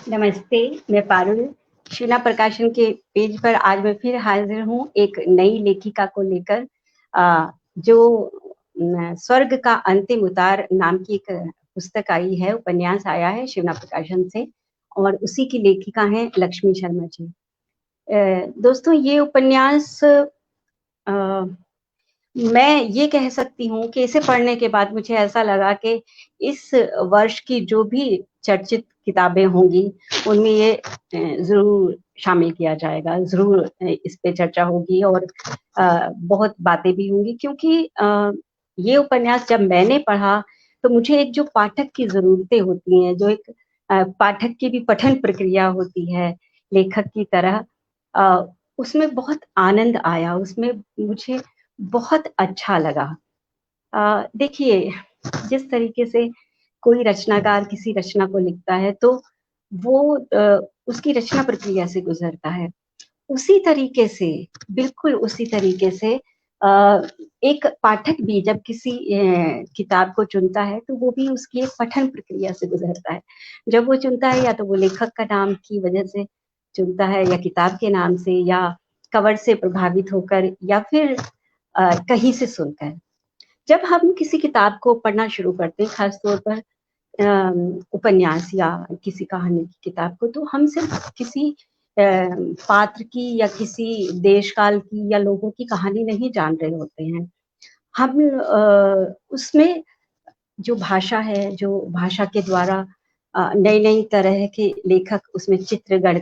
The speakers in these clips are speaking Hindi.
नमस्ते, मैं पारुल। शिवना प्रकाशन के पेज पर आज मैं फिर हाजिर हूँ एक नई लेखिका को लेकर, जो स्वर्ग का अंतिम उतार नाम की एक पुस्तक आई है, उपन्यास आया है शिवना प्रकाशन से, और उसी की लेखिका हैं लक्ष्मी शर्मा जी। दोस्तों, ये उपन्यास मैं ये कह सकती हूँ कि इसे पढ़ने के बाद मुझे ऐसा लगा कि इस वर्ष की जो भी चर्चित किताबें होंगी, उनमें ये ज़रूर शामिल किया जाएगा, ज़रूर इस पे चर्चा होगी और बहुत बातें भी होंगी, क्योंकि ये उपन्यास जब मैंने पढ़ा, तो मुझे एक जो पाठक की ज़रूरतें होती हैं, जो एक पाठक की भी पठन प्रक्रिया होती है, लेखक की तरह, उसमें बहुत आनंद आया, उसमें मुझे बहुत अच्छा लगा। देखिए, जिस तरीके से कोई रचनाकार किसी रचना को लिखता है, तो वो उसकी रचना प्रक्रिया से गुजरता है। उसी तरीके से, बिल्कुल उसी तरीके से एक पाठक भी जब किसी किताब को चुनता है, तो वो भी उसकी एक पठन प्रक्रिया से गुजरता है। जब वो चुनता है, या तो वो लेखक का नाम की वजह से चुनता है, या किताब के नाम से, या कवर से प्रभावित होकर, या फिर कहीं से सुनकर। जब हम किसी किताब को पढ़ना शुरू करते हैं, खासतौर पर उपन्यास या किसी कहानी की किताब को, तो हम सिर्फ किसी पात्र की या किसी देश काल की या लोगों की कहानी नहीं जान रहे होते हैं। हम उसमें जो भाषा है, जो भाषा के द्वारा नई नई तरह के लेखक उसमें चित्र गढ़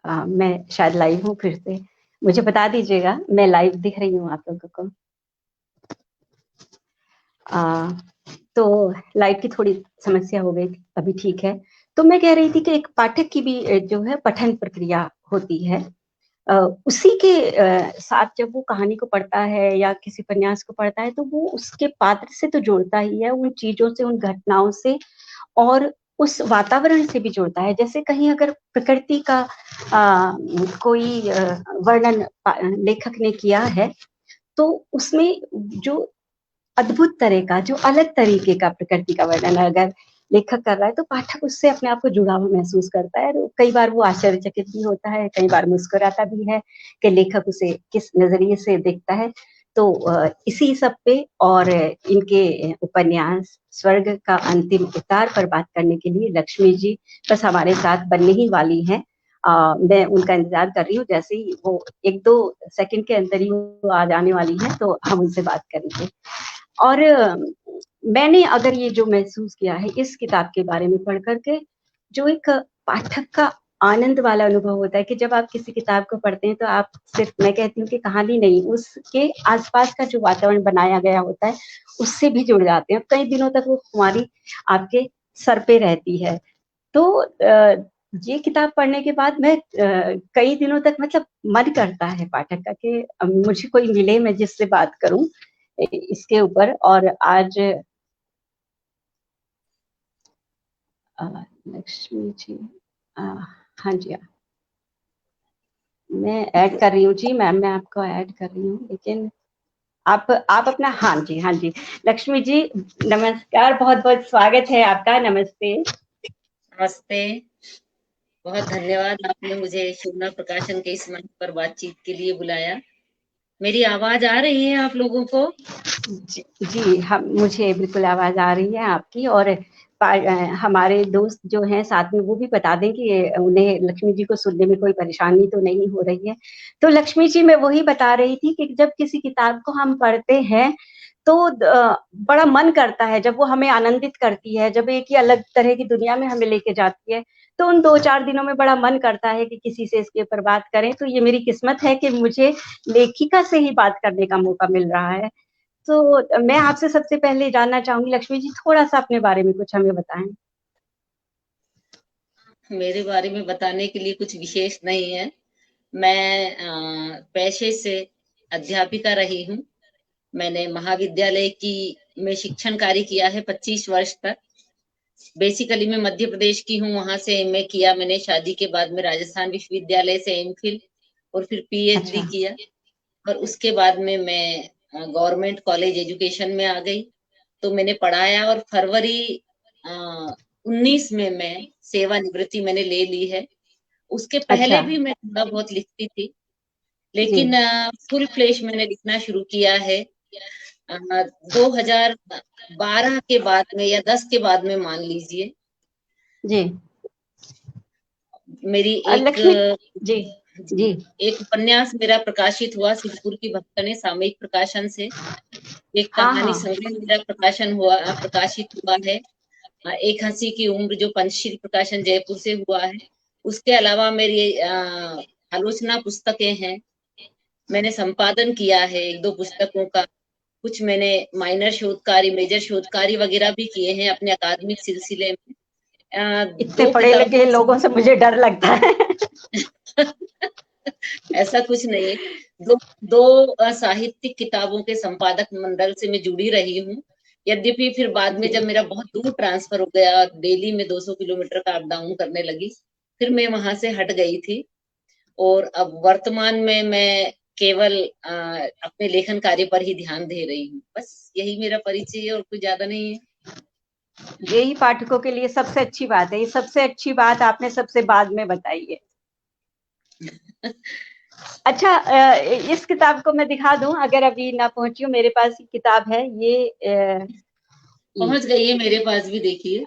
मैं शायद लाइव हूँ फिर से, मुझे बता दीजिएगा, मैं लाइव दिख रही हूँ आप लोगों को। तो लाइट की थोड़ी समस्या हो गई थी, अभी ठीक है। तो मैं कह रही थी कि एक पाठक की भी जो है पठन प्रक्रिया होती है। उसी के साथ जब वो कहानी को पढ़ता है या किसी उपन्यास को पढ़ता है, तो वो उसके पात्र से तो जुड़ता ही है, उन चीजों से, उन घटनाओं से, और उस वातावरण से भी जुड़ता है। जैसे कहीं अगर प्रकृति का कोई वर्णन लेखक ने किया है, तो उसमें जो अद्भुत तरह का, जो अलग तरीके का प्रकृति का वर्णन अगर लेखक कर रहा है, तो पाठक उससे अपने आप को जुड़ा हुआ महसूस करता है। कई बार वो आश्चर्यचकित भी होता है, कई बार मुस्कुराता भी है कि लेखक उसे किस नजरिए से देखता है। तो इसी सब पे और इनके उपन्यास स्वर्ग का अंतिम उतार पर बात करने के लिए लक्ष्मी जी बस हमारे साथ बनने ही वाली हैं। मैं उनका इंतजार कर रही हूँ, जैसे ही वो 1-2 सेकंड के अंदर ही वो आ जाने वाली है, तो हम उनसे बात करेंगे। और मैंने अगर ये जो महसूस किया है इस किताब के बारे में पढ़ करके, जो एक पाठक का आनंद वाला अनुभव होता है कि जब आप किसी किताब को पढ़ते हैं, तो आप सिर्फ, मैं कहती हूँ कि कहानी नहीं, उसके आसपास का जो वातावरण बनाया गया होता है, उससे भी जुड़ जाते हैं। कई दिनों तक वो खुमारी आपके सर पे रहती है। तो ये किताब पढ़ने के बाद मैं कई दिनों तक, मतलब मन करता है पाठक का कि मुझे कोई मिले, मैं जिससे बात करूं इसके ऊपर। और आज लक्ष्मी जी, अ, हाँ जी, मैं ऐड कर रही हूँ जी, मैम, मैं आपको ऐड कर रही हूँ, लेकिन आप अपना, हाँ जी, हाँ जी, लक्ष्मी जी, नमस्कार, बहुत बहुत स्वागत है आपका। नमस्ते। नमस्ते। बहुत धन्यवाद, आपने मुझे शिवना प्रकाशन के इस मंच पर बातचीत के लिए बुलाया। मेरी आवाज आ रही है आप लोगों को? जी, हम, मुझे बिल्कुल आवाज आ रही है आपकी। और हमारे दोस्त जो हैं साथ में, वो भी बता दें कि उन्हें लक्ष्मी जी को सुनने में कोई परेशानी तो नहीं हो रही है। तो लक्ष्मी जी, मैं वही बता रही थी कि जब किसी किताब को हम पढ़ते हैं, तो बड़ा मन करता है, जब वो हमें आनंदित करती है, जब एक ही अलग तरह की दुनिया में हमें लेके जाती है, तो उन 2-4 दिनों में बड़ा मन करता है कि किसी से इसके ऊपर बात करें। तो ये मेरी किस्मत है कि मुझे लेखिका से ही बात करने का मौका मिल रहा है। तो मैं आपसे सबसे पहले जानना चाहूंगी, लक्ष्मी जी, थोड़ा-सा अपने बारे में कुछ हमें बताएँ। मेरे बारे में बताने के लिए कुछ विशेष नहीं है। मैं पेशे से अध्यापिका रही हूँ। मैंने महाविद्यालय की में शिक्षण कार्य किया है 25 वर्ष तक। बेसिकली मैं मध्य प्रदेश की हूँ, वहां से एमए किया मैंने। शादी के बाद में राजस्थान विश्वविद्यालय से एमफिल और फिर पीएचडी अच्छा। किया। और उसके बाद में मैं गवर्नमेंट कॉलेज एजुकेशन में आ गई, तो मैंने पढ़ाया, और फरवरी 19 में मैं सेवानिवृत्ति मैंने ले ली है। उसके पहले अच्छा। भी मैं थोड़ा बहुत लिखती थी, जी। लेकिन फुल फ्लेश मैंने लिखना शुरू किया है 2012 के बाद में, या 10 के बाद में मान लीजिए। जी। मेरी एक लक्ष्मी जी। जी, जी। एक उपन्यास मेरा प्रकाशित हुआ सिद्धपुर की भक्तने सामयिक प्रकाशन से। एक हाँ कहानी हाँ। संग्रह मेरा प्रकाशित हुआ है। एक हंसी की उम्र, जो पंचशील प्रकाशन जयपुर से हुआ है। उसके अलावा मेरी आलोचना पुस्तकें हैं, मैंने संपादन किया है एक दो पुस्तकों का। कुछ मैंने माइनर शोध कार्य, मेजर शोध कार्य वगैरह भी किए हैं अपने अकादमिक सिलसिले में। इतने दो पढ़े लिखे किताबों लोगों से मुझे डर लगता है। ऐसा कुछ नहीं है। दो दो साहित्यिक किताबों के संपादक मंडल से मैं जुड़ी रही हूँ। यद्यपि फिर बाद में जी। जब मेरा बहुत दूर ट्रांसफर हो गया, दिल्ली में 200 किलोमीटर का अप डाउन करने लगी, फिर मैं वहां से हट गई थी। और अब वर्तमान में मैं केवल अपने लेखन कार्य पर ही ध्यान दे रही हूँ। बस यही मेरा परिचय है, और कुछ ज्यादा नहीं है। यही पाठकों के लिए सबसे अच्छी बात है। ये सबसे अच्छी बात आपने सबसे बाद में बताई है। अच्छा, इस किताब को मैं दिखा दूं, अगर अभी ना पहुंची हूँ, मेरे पास ये किताब है ये। पहुंच गई है मेरे पास भी, देखिए।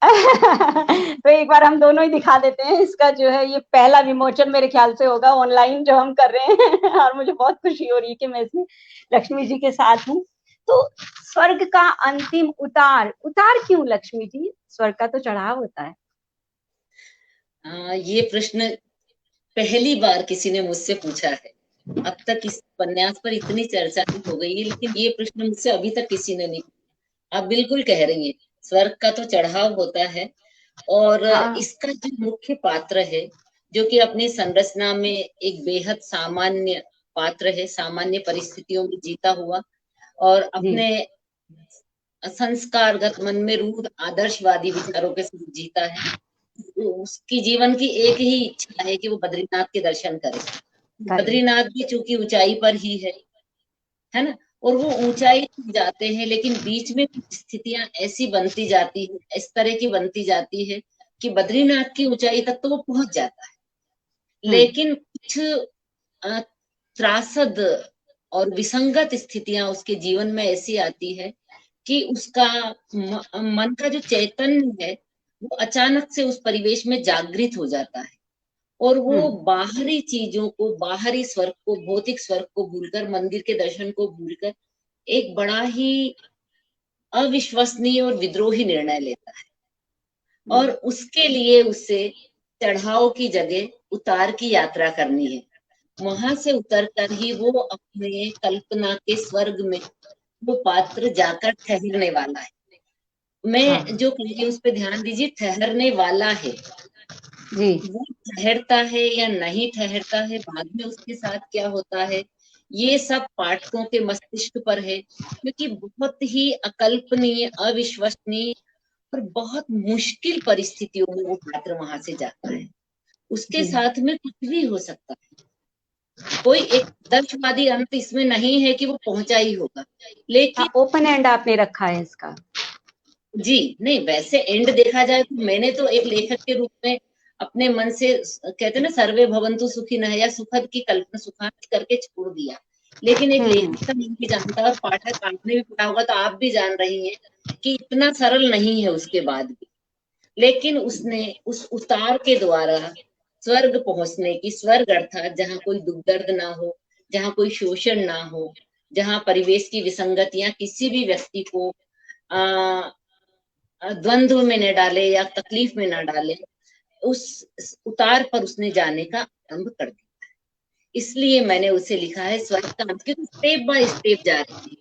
तो एक बार हम दोनों ही दिखा देते हैं। इसका जो है ये पहला विमोचन मेरे ख्याल से होगा ऑनलाइन जो हम कर रहे हैं। और मुझे बहुत खुशी हो रही है कि मैं इसमें लक्ष्मी जी के साथ हूँ। तो स्वर्ग का अंतिम उतार, उतार क्यों लक्ष्मी जी? स्वर्ग का तो चढ़ाव होता है। ये प्रश्न पहली बार किसी ने मुझसे पूछा है। अब तक इस उपन्यास पर इतनी चर्चा नहीं हो गई है, लेकिन ये प्रश्न मुझसे अभी तक किसी ने नहीं। आप बिल्कुल कह रही हैं, स्वर्ग का तो चढ़ाव होता है। और हाँ। इसका जो मुख्य पात्र है, जो कि अपनी संरचना में एक बेहद सामान्य पात्र है, सामान्य परिस्थितियों में जीता हुआ, और जी। अपने संस्कारगत मन में रूढ़ आदर्शवादी विचारों के साथ जीता है। उसकी जीवन की एक ही इच्छा है कि वो बद्रीनाथ के दर्शन करे। करे। बद्रीनाथ भी चूंकि ऊंचाई पर ही है ना। और वो ऊंचाई तक जाते हैं, लेकिन बीच में कुछ स्थितियां ऐसी बनती जाती है, इस तरह की बनती जाती है कि बद्रीनाथ की ऊंचाई तक तो वो पहुंच जाता है, हम्म। लेकिन कुछ अ, त्रासद और विसंगत स्थितियां उसके जीवन में ऐसी आती है कि उसका मन का जो चैतन्य है, वो अचानक से उस परिवेश में जागृत हो जाता है। और वो हम्म। बाहरी चीजों को, बाहरी स्वर्ग को, भौतिक स्वर्ग को भूलकर, मंदिर के दर्शन को भूलकर एक बड़ा ही अविश्वसनीय और विद्रोही निर्णय लेता है। और उसके लिए उसे चढ़ाव की जगह उतार की यात्रा करनी है। वहां से उतरकर ही वो अपने कल्पना के स्वर्ग में वो पात्र जाकर ठहरने वाला है। मैं हाँ। जो कह रही हूँ उस पर ध्यान दीजिए, ठहरने वाला है। जी। वो ठहरता है या नहीं ठहरता है, बाद में उसके साथ क्या होता है, ये सब पाठकों के मस्तिष्क पर है, क्योंकि बहुत ही अकल्पनीय, अविश्वसनीय और बहुत मुश्किल परिस्थितियों में वो पात्र वहां से जाता है। उसके जी। साथ में कुछ भी हो सकता है। कोई एक दर्शवादी अंत इसमें नहीं है कि वो पहुंचा ही होगा, हाँ, लेकिन ओपन एंड आपने रखा है इसका। जी नहीं, वैसे एंड देखा जाए तो मैंने तो एक लेखक के रूप में अपने मन से, कहते हैं ना, सर्वे भवन्तु सुखिनः, या सुखद की कल्पना सुखांत करके छोड़ दिया। लेकिन एक लेखक का मन भी जानता है, और पाठक, आपने भी पढ़ा होगा तो आप भी जान रही हैं कि इतना सरल नहीं है उसके बाद भी। लेकिन उसने उस उतार के द्वारा स्वर्ग पहुंचने की, स्वर्ग अर्थात जहाँ कोई दुख दर्द ना हो, जहाँ कोई शोषण ना हो, जहाँ परिवेश की विसंगतियां किसी भी व्यक्ति को आ, द्वंद्व में न डाले या तकलीफ में न डाले, उस उतार पर उसने जाने का आरंभ कर दिया। इसलिए मैंने उसे लिखा है स्वर्ग का अंत, क्योंकि स्टेप बाय स्टेप जा रही है।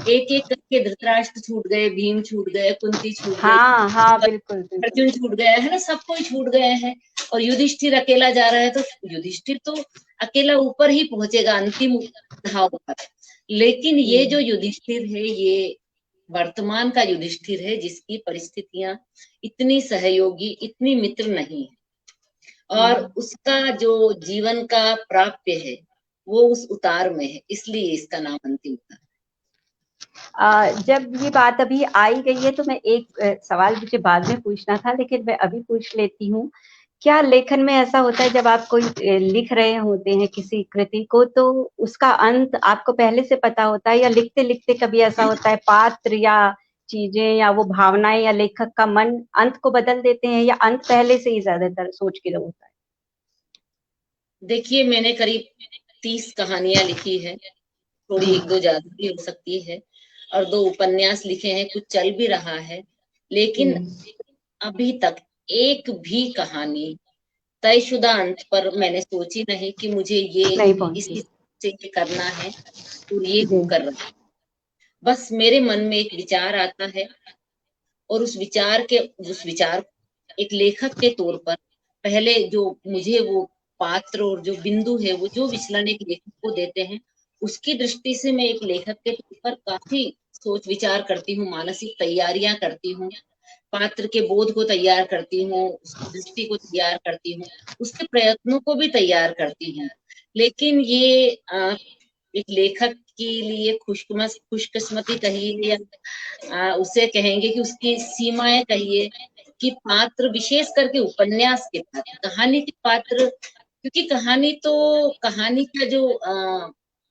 एक एक करके धृतराष्ट्र छूट गए, भीम छूट गए, कुंती छूट गई, हाँ हाँ, बिल्कुल बिल्कुल। अर्जुन छूट गया है ना, सब कोई छूट गए हैं। और युधिष्ठिर अकेला जा रहा है, तो युधिष्ठिर तो अकेला ऊपर ही पहुंचेगा अंतिम धाव पर। लेकिन ये जो युधिष्ठिर है, ये वर्तमान का युधिष्ठिर है, जिसकी परिस्थितियां इतनी सहयोगी, इतनी मित्र नहीं है। और उसका जो जीवन का प्राप्य है वो उस उतार में है, इसलिए इसका नाम अंतिम उतार। जब ये बात अभी आई गई है तो मैं एक सवाल मुझे बाद में पूछना था, लेकिन मैं अभी पूछ लेती हूँ। क्या लेखन में ऐसा होता है जब आप कोई लिख रहे होते हैं किसी कृति को, तो उसका अंत आपको पहले से पता होता है, या लिखते लिखते कभी ऐसा होता है पात्र या चीजें या वो भावनाएं या लेखक का मन अंत को बदल देते हैं, या अंत पहले से ही ज्यादातर सोच के होता है? देखिए, मैंने करीब 30 कहानियां लिखी है, थोड़ी एक दो ज्यादा भी हो सकती है, और 2 उपन्यास लिखे हैं, कुछ चल भी रहा है, लेकिन अभी तक एक भी कहानी तयशुदा अंत पर मैंने सोची नहीं कि मुझे ये नहीं इसी पहुंची। से ये करना है और ये जी। कर रहा है। बस मेरे मन में एक विचार आता है और उस विचार एक लेखक के तौर पर पहले जो मुझे वो पात्र और जो बिंदु है वो जो विचलन एक लेखक को देते हैं, उसकी दृष्टि से मैं एक लेखक के तौर पर काफी सोच विचार करती हूँ, मानसिक तैयारियां करती हूँ, पात्र के बोध को तैयार करती हूँ, उसकी दृष्टि को तैयार करती हूँ, उसके प्रयत्नों को भी तैयार करती हूँ। लेकिन ये एक लेखक के लिए खुशकिस्मती कहिए या उसे कहेंगे कि उसकी सीमाएं कहिए, कि पात्र विशेष करके उपन्यास के पात्र, कहानी के पात्र, क्योंकि कहानी का जो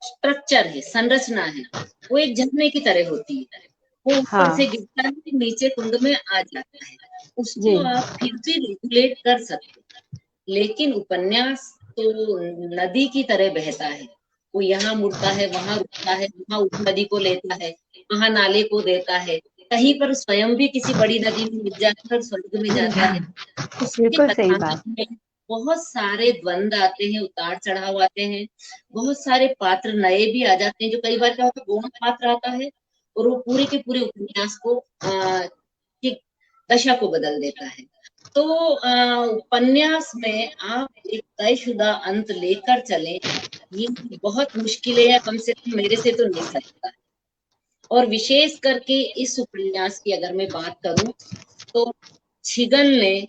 स्ट्रक्चर है, संरचना है, वो एक झरने की तरह होती है। वो ऊपर हाँ से गिरता है, नीचे कुंड में आ जाता है, जी। उसको आप फिर भी रेगुलेट कर सकते हैं। लेकिन उपन्यास तो नदी की तरह बहता है, वो यहाँ मुड़ता है, वहां रुकता है, वहां उस नदी को लेता है, वहां नाले को देता है, कहीं पर स्वयं भी किसी बड़ी नदी में मिल जाता है और स्वर्ग में जाता है। उसके बिल्कुल सही कथानक बात। में बहुत सारे द्वंद आते हैं, उतार चढ़ाव आते हैं, बहुत सारे पात्र नए भी आ जाते हैं, जो कई बार क्या होता है गौण पात्र आता है और वो पूरे के पूरे उपन्यास को की दशा को बदल देता है। तो उपन्यास में आप एक तयशुदा अंत लेकर चले, ये बहुत मुश्किल है, या कम से कम मेरे से तो नहीं सकता। और विशेष करके इस उपन्यास की अगर मैं बात करूं तो छिगन ने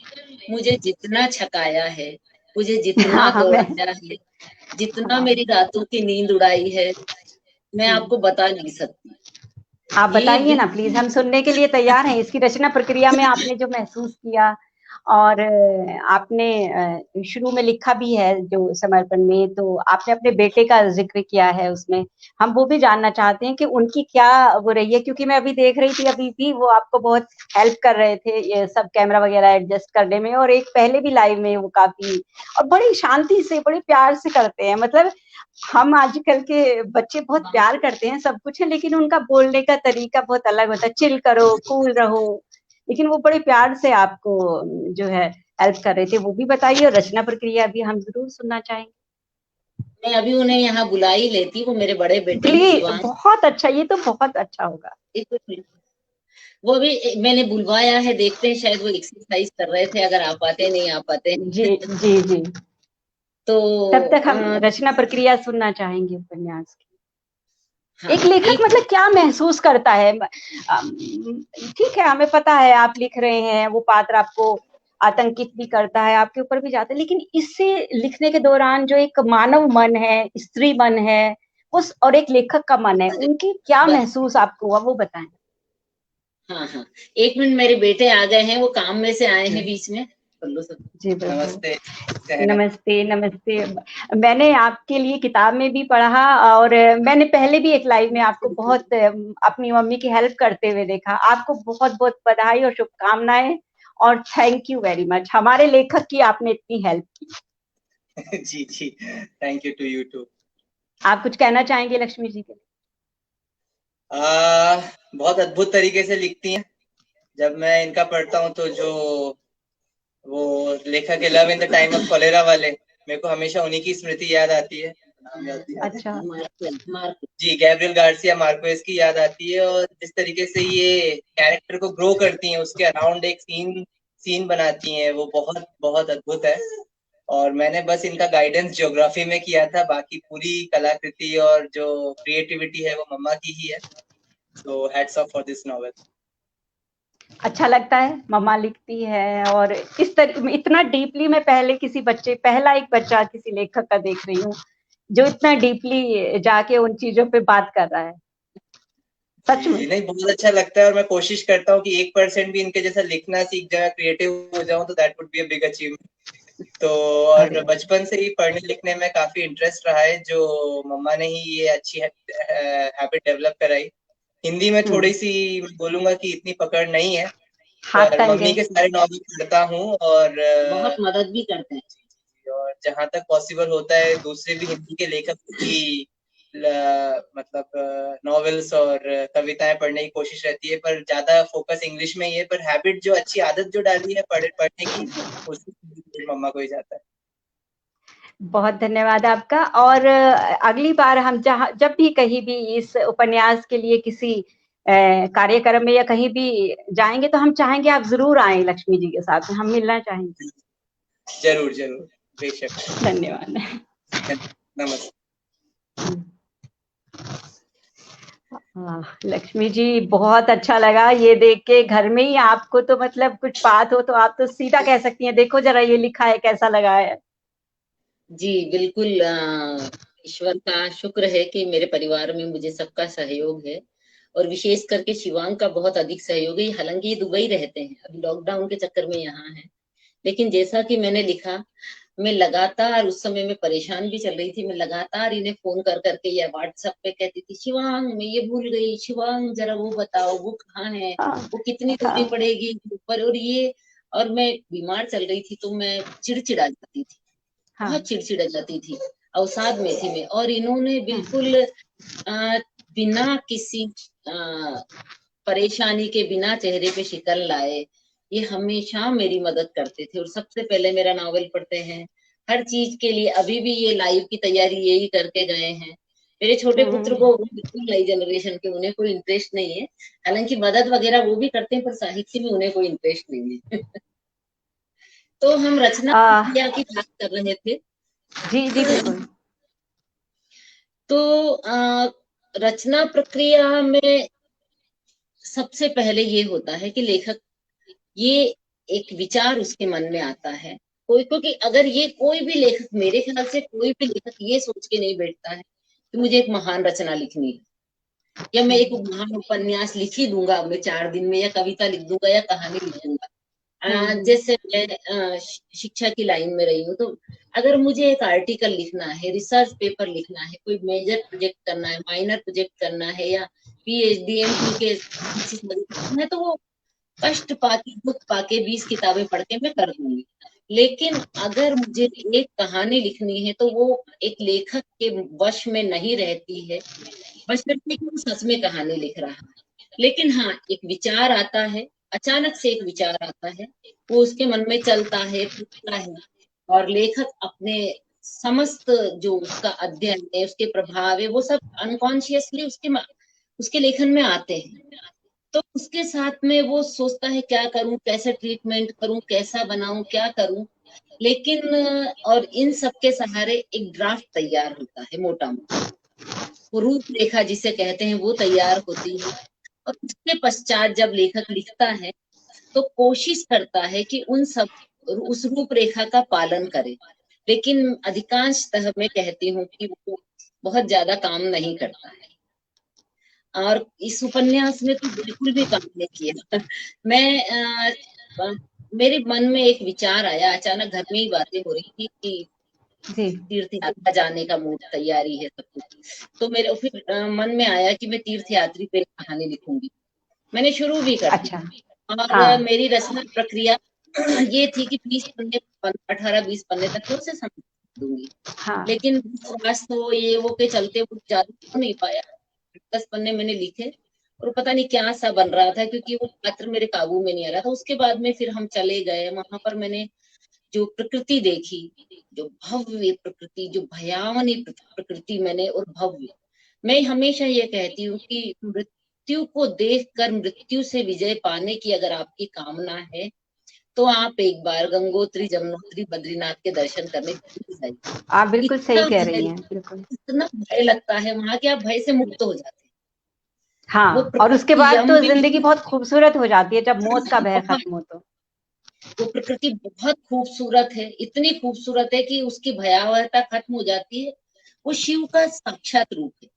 मुझे जितना छकाया है, मुझे जितना हाँ मैं दौड़ाया है, जितना हाँ मेरी रातों की नींद उड़ाई है, मैं जी। आपको बता नहीं सकती। आप ये बताइए ना प्लीज, हम सुनने के लिए तैयार हैं। इसकी रचना प्रक्रिया में आपने जो महसूस किया, और आपने शुरू में लिखा भी है जो समर्पण में, तो आपने अपने बेटे का जिक्र किया है उसमें। हम वो भी जानना चाहते हैं कि उनकी क्या वो रही है, क्योंकि मैं अभी देख रही थी, अभी भी वो आपको बहुत हेल्प कर रहे थे ये सब कैमरा वगैरह एडजस्ट करने में, और एक पहले भी लाइव में वो काफी और बड़ी शांति से बड़े प्यार से करते हैं। मतलब हम आजकल के बच्चे बहुत प्यार करते हैं, सब कुछ है, लेकिन उनका बोलने का तरीका बहुत अलग होता है, चिल करो, कूल रहो, लेकिन वो बड़े प्यार से आपको जो है हेल्प कर रहे थे। वो भी बताइए, और रचना प्रक्रिया भी हम जरूर सुनना चाहेंगे। मैं अभी उन्हें यहाँ बुला ही लेती, वो मेरे बड़े बेटे हैं प्लीज, शिवांश। बहुत अच्छा, ये तो बहुत अच्छा होगा। वो भी मैंने बुलवाया है, देखते हैं, शायद वो एक्सरसाइज कर रहे थे, अगर आ पाते नहीं आ पाते। जी जी जी। तो तब तक हम रचना प्रक्रिया सुनना चाहेंगे उपन्यास की। हाँ, एक लेखक एक मतलब क्या महसूस करता है? ठीक है, हमें पता है आप लिख रहे हैं, वो पात्र आपको आतंकित भी करता है, आपके ऊपर भी जाता है, लेकिन इससे लिखने के दौरान जो एक मानव मन है, स्त्री मन है, उस और एक लेखक का मन है, उनकी क्या बस, महसूस आपको हुआ, वो बताएं। हाँ हाँ, 1 मिनट, मेरे बेटे आ गए हैं, वो काम में से आए हैं बीच में, कर लो सब। जी बिल्कुल। नमस्ते। नमस्ते नमस्ते। मैंने आपके लिए किताब में भी पढ़ा, और मैंने पहले भी एक लाइव में आपको बहुत अपनी मम्मी की हेल्प करते हुए देखा। आपको बहुत बहुत बधाई और शुभकामनाएं, और थैंक यू वेरी मच, हमारे लेखक की आपने इतनी हेल्प की। जी जी, thank you to you too. आप कुछ कहना चाहेंगे लक्ष्मी जी के लिए? बहुत अद्भुत तरीके से लिखती हैं। जब मैं इनका पढ़ता हूँ तो जो वो लेखक है love in the time of cholera वाले, मेरे को हमेशा उन्हीं की स्मृति याद आती है। अच्छा। जी, गैब्रियल गार्सिया मार्क्वेज की याद आती है, और जिस तरीके से ये कैरेक्टर को ग्रो करती हैं, उसके अराउंड एक सीन बनाती हैं, वो बहुत बहुत अद्भुत है। और मैंने बस इनका गाइडेंस ज्योग्राफी में किया था, बाकी पूरी कलाकृति और जो क्रिएटिविटी है वो मम्मा की ही है। So hats off for this novel. अच्छा लगता है, मम्मा लिखती है, और इस तरह इतना डीपली मैं पहले पहला एक बच्चा किसी लेखक का देख रही हूँ जो इतना डीपली जाके उन चीजों पे बात कर रहा है, सच जी में। जी, नहीं बहुत अच्छा लगता है, और मैं कोशिश करता हूँ कि 1% भी इनके जैसा लिखना सीख जाए, क्रिएटिव हो जाऊं, तो that would be a big achievement. तो और अरे बचपन से ही पढ़ने लिखने में काफी इंटरेस्ट रहा है, जो मम्मा ने ही ये अच्छी हैबिट डेवलप कराई। हिंदी में थोड़ी सी मैं बोलूंगा कि इतनी पकड़ नहीं है, हाथ पर तंग मम्मी है। के सारे नॉवेल पढ़ता हूँ, और बहुत मदद भी करते हैं। और जहां तक पॉसिबल होता है दूसरे भी हिंदी के लेखक की मतलब नॉवेल्स और कविताएं पढ़ने की कोशिश रहती है, पर ज्यादा फोकस इंग्लिश में ही है। पर हैबिट जो अच्छी आदत जो डाली है पढ़ने की, उसकी मम्मा को ही जाता है। बहुत धन्यवाद आपका। और अगली बार हम जब भी कहीं भी इस उपन्यास के लिए किसी कार्यक्रम में या कहीं भी जाएंगे, तो हम चाहेंगे आप जरूर आएं लक्ष्मी जी के साथ में, हम मिलना चाहेंगे। जरूर जरूर, बेशक। धन्यवाद। नमस्ते। हाँ, लक्ष्मी जी, बहुत अच्छा लगा ये देख के। घर में ही आपको तो मतलब कुछ बात हो तो आप तो सीधा कह सकती हैं, देखो जरा ये लिखा है, कैसा लगा है। जी बिल्कुल, ईश्वर का शुक्र है कि मेरे परिवार में मुझे सबका सहयोग है, और विशेष करके शिवांग का बहुत अधिक सहयोग है। हालांकि ये दुबई रहते हैं, अभी लॉकडाउन के चक्कर में यहाँ है, लेकिन जैसा कि मैंने लिखा, मैं लगातार, उस समय मैं परेशान भी चल रही थी, मैं लगातार इन्हें फोन कर करके या व्हाट्सएप पे कहती थी, शिवांग मैं ये भूल गई, शिवांग जरा वो बताओ वो कहाँ है, हाँ, वो कितनी दूरी हाँ, पड़ेगी ऊपर, और मैं बीमार चल रही थी, तो मैं चिड़चिड़ा जाती थी, बहुत हाँ, चिड़चिड़ा जाती थी, अवसाद में थी मैं। और इन्होंने हाँ, बिल्कुल बिना किसी परेशानी के, बिना चेहरे पे शिकन लाए, ये हमेशा मेरी मदद करते थे, और सबसे पहले मेरा नावल पढ़ते हैं, हर चीज के लिए। अभी भी ये लाइव की तैयारी यही करके गए हैं। मेरे छोटे पुत्र हम्म, को, वो बिल्कुल नई जनरेशन के, उन्हें कोई इंटरेस्ट नहीं है, हालांकि मदद वगैरह वो भी करते हैं, पर साहित्य में उन्हें कोई इंटरेस्ट नहीं है। तो हम रचना आ, प्रक्रिया की बात कर रहे थे। जी जी बिल्कुल। तो रचना प्रक्रिया में सबसे पहले ये होता है कि लेखक, ये एक विचार उसके मन में आता है, कोई, क्योंकि अगर ये कोई भी लेखक, मेरे ख्याल से कोई भी लेखक ये सोच के नहीं बैठता है कि मुझे एक महान रचना लिखनी है, या मैं एक महान उपन्यास लिख ही दूंगा मैं 4 दिन में, या कविता लिख दूंगा, या कहानी लिख दूंगा। हम्म, जैसे मैं शिक्षा की लाइन में रही हूँ, तो अगर मुझे एक आर्टिकल लिखना है, रिसर्च पेपर लिखना है, कोई मेजर प्रोजेक्ट करना है, माइनर प्रोजेक्ट करना है, या पीएचडी एमफिल के थीसिस करना है, तो वो कष्ट पाके, दुख पाके 20 किताबें पढ़ के मैं कर दूंगी। लेकिन अगर मुझे एक कहानी लिखनी है, तो वो एक लेखक के वश में नहीं रहती है, बशर्ते कि वो सच में कहानी लिख रहा है। लेकिन हाँ, एक विचार आता है, अचानक से एक विचार आता है, वो उसके मन में चलता है, फूटता है, और लेखक अपने समस्त जो उसका अध्ययन है, उसके प्रभाव है, वो सब अनकॉन्शियसली उसके लेखन में आते हैं। तो उसके साथ में वो सोचता है क्या करूं, कैसे ट्रीटमेंट करूं, कैसा बनाऊं, क्या करूं। लेकिन और इन सब के सहारे एक ड्राफ्ट तैयार होता है, मोटा मोटा वो रूपरेखा जिसे कहते हैं, वो तैयार होती है। और उसके पश्चात जब लेखक लिखता है, तो कोशिश करता है कि उन सब, उस रूपरेखा का पालन करे। लेकिन अधिकांशतः मैं कहती हूँ कि वो बहुत ज्यादा काम नहीं करता है, और इस उपन्यास में तो बिल्कुल भी काम नहीं किया। मैं मेरे मन में एक विचार आया अचानक, घर में ही बातें हो रही थी कि जी, तीर्थ यात्रा जाने का मूड, तैयारी है सब कुछ, तो मेरे फिर मन में आया कि मैं तीर्थ यात्री पे एक कहानी लिखूंगी। मैंने शुरू भी कर दी, अच्छा, और हाँ, मेरी रचना प्रक्रिया ये थी कि 20 पन्ने, 18-20 पन्ने तक मैं उसे समझ दूंगी। हाँ, लेकिन विश्वास तो ये वो के चलते वो ज्यादा हो नहीं पाया। 10 पन्ने मैंने लिखे, और पता नहीं क्या सा बन रहा था, क्योंकि वो पात्र मेरे काबू में नहीं आ रहा था। उसके बाद में फिर हम चले गए, वहां पर मैंने जो प्रकृति देखी, जो भव्य प्रकृति, जो भयावनी प्रकृति मैंने, और भव्य, मैं हमेशा ये कहती हूँ कि मृत्यु को देखकर मृत्यु से विजय पाने की अगर आपकी कामना है, तो आप एक बार गंगोत्री, जमुनोत्री, बद्रीनाथ के दर्शन करने जरूर जाइए। आप बिल्कुल सही इतना कह भय, रही हैं, बिल्कुल। इतना भय लगता है वहां कि आप भय से मुक्त हो जाते हैं। हाँ, और उसके बाद तो जिंदगी बहुत खूबसूरत हो जाती है जब मौत का भय खत्म हो तो। वो प्रकृति बहुत खूबसूरत है, इतनी खूबसूरत है कि उसकी भयावहता खत्म हो जाती है। वो शिव का साक्षात रूप है,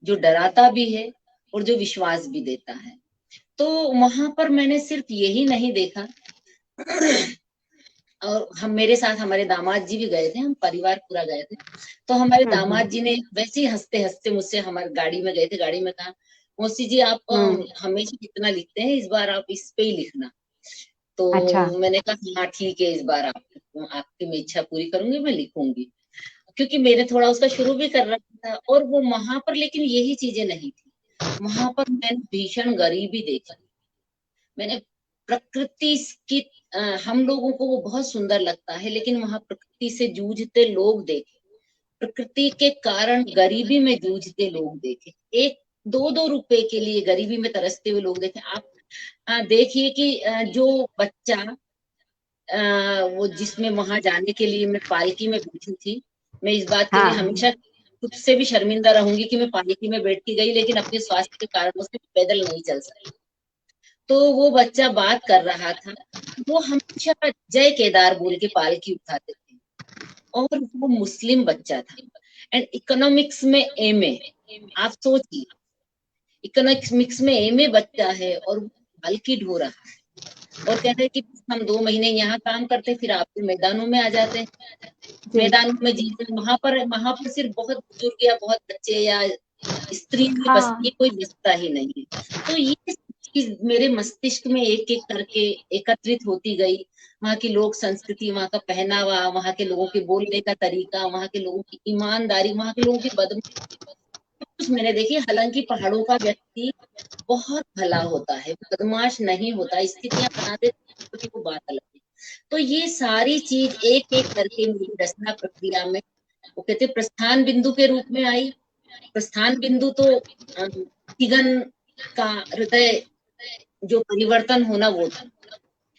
जो डराता भी है और जो विश्वास भी देता है। तो वहां पर मैंने सिर्फ यही नहीं देखा, और हम, मेरे साथ हमारे दामाद जी भी गए थे, हम परिवार पूरा गए थे। तो हमारे दामाद जी ने वैसे ही हंसते हंसते मुझसे, हमारे गाड़ी में गए थे, गाड़ी में कहा, मौसी जी आप हमेशा कितना लिखते हैं, इस बार आप इस पे ही लिखना। तो अच्छा। मैंने कहा हाँ ठीक है, इस बार आपकी मैं इच्छा पूरी करूंगी, मैं लिखूंगी, क्योंकि मेरे थोड़ा उसका शुरू भी कर रखा था। और वो वहां पर लेकिन यही चीजें नहीं थी, वहां पर मैंने भीषण गरीबी देखी, मैंने प्रकृति की, हम लोगों को वो बहुत सुंदर लगता है, लेकिन वहां प्रकृति से जूझते लोग देखे, प्रकृति के कारण गरीबी में जूझते लोग देखे, 1-2 रुपए के लिए गरीबी में तरसते हुए लोग देखे। आप देखिए कि जो बच्चा, वो जिसमें वहां जाने के लिए मैं पालकी में बैठी थी, मैं इस बात के लिए हमेशा खुद से भी शर्मिंदा रहूंगी कि मैं पालकी में बैठ के गई, लेकिन अपने स्वास्थ्य के कारण उससे पैदल नहीं चल सकी। तो वो बच्चा बात कर रहा था, वो हमेशा जय केदार बोल के पालकी उठाते थे, और वो मुस्लिम बच्चा था, एंड इकोनॉमिक्स में एमए, आप सोचिए इकोनॉमिक्स में एमए बच्चा है और वो पालकी ढो रहा है, और कहते हैं कि हम 2 महीने यहाँ काम करते, फिर आपके मैदानों में आ जाते हैं, मैदानों में जीते, वहां पर सिर्फ बहुत बुजुर्ग या बहुत बच्चे या स्त्री भी बसती है, कोई बसता ही नहीं है। तो ये चीज मेरे मस्तिष्क में एक एक करके एकत्रित होती गई, वहाँ की लोक संस्कृति, वहाँ का पहनावा, वहाँ के लोगों के बोलने का तरीका, वहाँ के लोगों की ईमानदारी, वहाँ के लोगों की कुछ मैंने देखी। हालांकि पहाड़ों का व्यक्ति बहुत भला होता है, बदमाश नहीं होता, स्थितियां बना देते कि वो बात अलग है। तो ये सारी चीज एक एक करके मेरी रचना प्रक्रिया में, वो कहते प्रस्थान बिंदु के रूप में आई। प्रस्थान बिंदु तो शिगन का हृदय जो परिवर्तन होना वो था,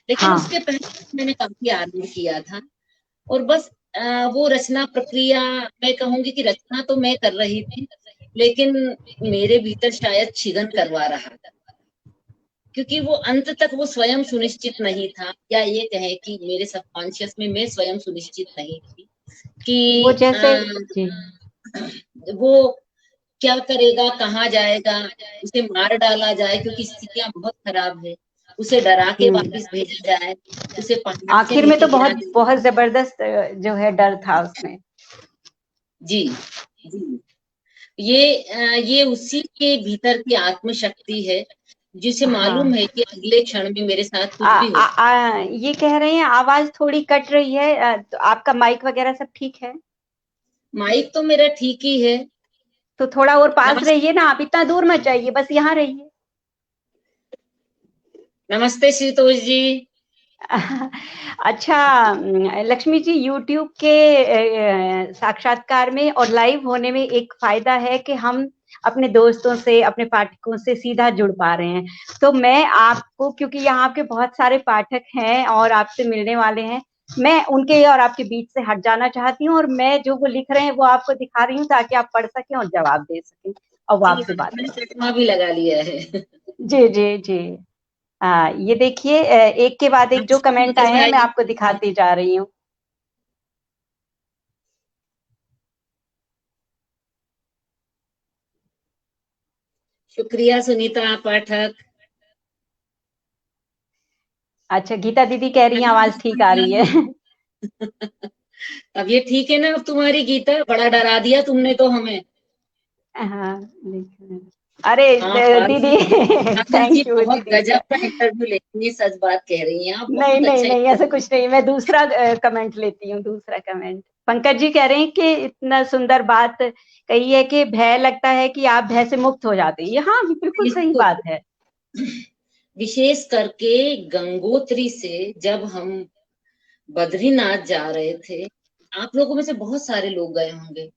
लेकिन उसके पहले मैंने काफी आरंभ किया था, और बस वो रचना प्रक्रिया, मैं कहूंगी कि रचना तो मैं कर रही थी, लेकिन मेरे भीतर शायद शिगन करवा रहा था, क्योंकि वो अंत तक वो स्वयं सुनिश्चित नहीं था, या ये कहे कि मेरे सबकॉन्शियस में मैं स्वयं सुनिश्चित नहीं थी कि वो जैसे वो क्या करेगा, कहाँ जाएगा, उसे मार डाला जाए क्योंकि स्थितियां बहुत खराब है, उसे डरा के वापस भेजा जाए, उसे पहाड़ से आखिर में तो बहुत जबरदस्त जो है डर था उसमें। जी जी, ये उसी के भीतर की आत्मशक्ति है, जिसे मालूम है कि अगले क्षण में मेरे साथ कुछ भी हो। ये कह रहे हैं आवाज थोड़ी कट रही है, तो आपका माइक वगैरह सब ठीक है? माइक तो मेरा ठीक ही है। तो थोड़ा और पास रहिए ना, आप इतना दूर मत जाइए, बस यहाँ रहिए। नमस्ते श्रीतोष जी। अच्छा लक्ष्मी जी, YouTube के साक्षात्कार में और लाइव होने में एक फायदा है कि हम अपने दोस्तों से, अपने पाठकों से सीधा जुड़ पा रहे हैं। तो मैं आपको, क्योंकि यहाँ आपके बहुत सारे पाठक हैं और आपसे मिलने वाले हैं, मैं उनके और आपके बीच से हट जाना चाहती हूँ, और मैं जो वो लिख रहे हैं वो आपको दिखा रही हूँ ताकि आप पढ़ सकें और जवाब दे सकें और वो आपसे बात करें। चश्मा भी लगा लिया है। जी जी जी। ये देखिए, एक के बाद एक जो कमेंट आए हैं मैं आपको दिखाती जा रही हूँ। शुक्रिया सुनीता पाठक। अच्छा, गीता दीदी कह रही है आवाज ठीक आ रही है। अब ये ठीक है ना अब तुम्हारी गीता? बड़ा डरा दिया तुमने तो हमें। अरे दीदी थैंक यू बहुत दीदी। गजब का इंटरव्यू लेती है, सच बात कह रही हैं आप। नहीं नहीं नहीं, ऐसा कुछ नहीं, मैं दूसरा कमेंट लेती हूँ, दूसरा कमेंट। पंकज जी कह रहे हैं कि इतना सुंदर बात कही है कि भय लगता है कि आप भय से मुक्त हो जाते हैं। हाँ बिल्कुल सही बात है। विशेष करके गंगोत्री से जब हम बद्रीनाथ जा रहे थे, आप लोगों में से बहुत सारे लोग गए होंगे,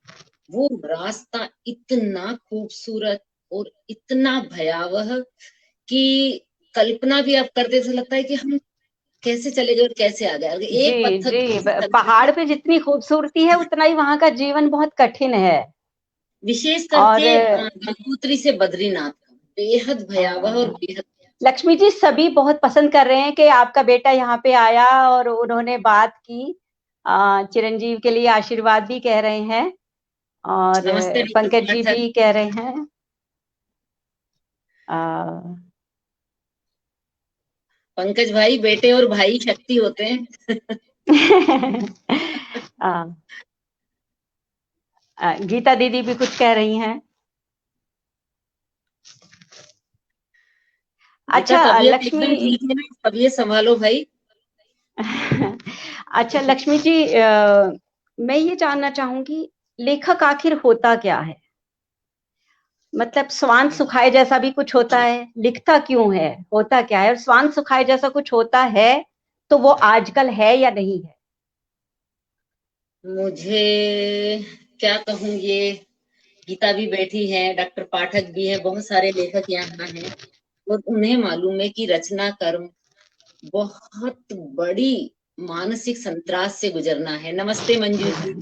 वो रास्ता इतना खूबसूरत और इतना भयावह कि कल्पना भी आप करते थे, लगता है कि हम कैसे चले गए और कैसे आ गए। एक पत्थर जी, पहाड़ पे जितनी खूबसूरती है उतना ही वहां का जीवन बहुत कठिन है। विशेष करके गंगोत्री से बद्रीनाथ का बेहद भयावह और बेहद। लक्ष्मी जी, सभी बहुत पसंद कर रहे हैं कि आपका बेटा यहाँ पे आया और उन्होंने बात की। चिरंजीव के लिए आशीर्वाद भी कह रहे हैं और नमस्ते पंकज जी डॉक्टर भी कह रहे हैं। आ, पंकज भाई, बेटे और भाई शक्ति होते हैं। गीता दीदी भी कुछ कह रही हैं। अच्छा तबीयत लक्ष्मी, एकदम ठीक है, तबीयत संभालो भाई। अच्छा लक्ष्मी जी, मैं ये जानना चाहूंगी, लेखक आखिर होता क्या है? मतलब स्वांत सुखाए जैसा भी कुछ होता है, लिखता क्यों है, होता क्या है? और स्वांत सुखाए जैसा कुछ होता है तो वो आजकल है या नहीं है? मुझे क्या कहूँ, ये गीता भी बैठी है, डॉक्टर पाठक भी है, बहुत सारे लेखक यहाँ हैं और उन्हें मालूम है कि रचना कर्म बहुत बड़ी मानसिक संतरास से गुजरना है। नमस्ते मंजू जी।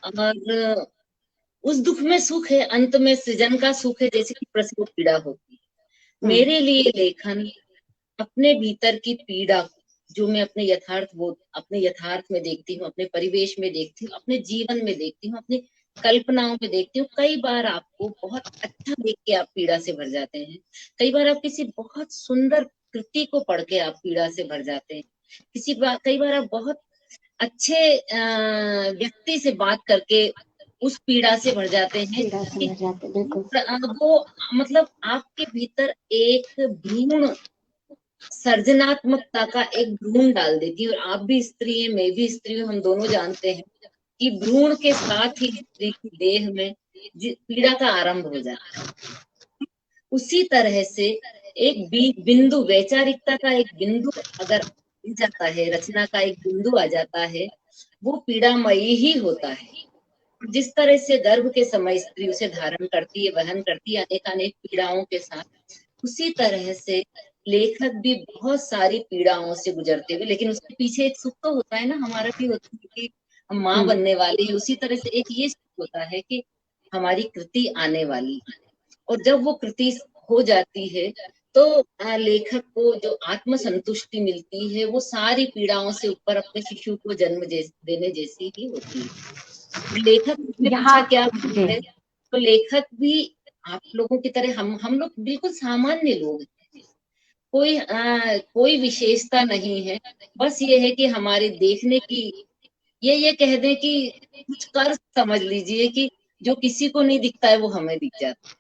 और उस दुख में सुख है, अंत में सृजन का सुख है, जैसे कि प्रसव पीड़ा होती है। मेरे लिए लेखन अपने भीतर की पीड़ा जो मैं अपने यथार्थ में देखती हूँ, अपने परिवेश में देखती हूँ, अपने जीवन में देखती हूँ, अपनी कल्पनाओं में देखती हूँ। कई बार आपको बहुत अच्छा देख के आप पीड़ा से भर जाते हैं, कई बार आप किसी बहुत सुंदर कृति को पढ़ के आप पीड़ा से भर जाते हैं, कई बार आप बहुत अच्छे व्यक्ति से बात करके उस पीड़ा से भर जाते हैं। वो मतलब आपके भीतर एक भ्रूण सर्जनात्मकता का एक भ्रूण डाल देती है। और आप भी स्त्री हैं, मैं भी स्त्री हूँ, हम दोनों जानते हैं कि भ्रूण के साथ ही स्त्री की देह में पीड़ा का आरंभ हो जाता है। उसी तरह से एक बिंदु, वैचारिकता का एक बिंदु अगर आ जाता है, रचना का एक बिंदु आ जाता है, वो पीड़ामयी ही होता है। जिस तरह से गर्भ के समय स्त्री उसे धारण करती है, वहन करती है अनेकानेक पीड़ाओं के साथ, उसी तरह से लेखक भी बहुत सारी पीड़ाओं से गुजरते हुए, लेकिन उसके पीछे एक सुख तो होता है ना, हमारा भी होता है कि हम माँ बनने वाली है। उसी तरह से एक ये सुख होता है कि हमारी कृति आने वाली है। और जब वो कृति हो जाती है तो लेखक को जो आत्म संतुष्टि मिलती है, वो सारी पीड़ाओं से ऊपर अपने शिशु को जन्म देने जैसी ही होती है। लेखक ने पूछा क्या है, तो लेखक भी आप लोगों की तरह, हम लोग बिल्कुल सामान्य लोग हैं, कोई विशेषता नहीं है। बस ये है कि हमारे देखने की, ये कह दें कि कुछ कर समझ लीजिए कि जो किसी को नहीं दिखता है वो हमें दिख जाता है।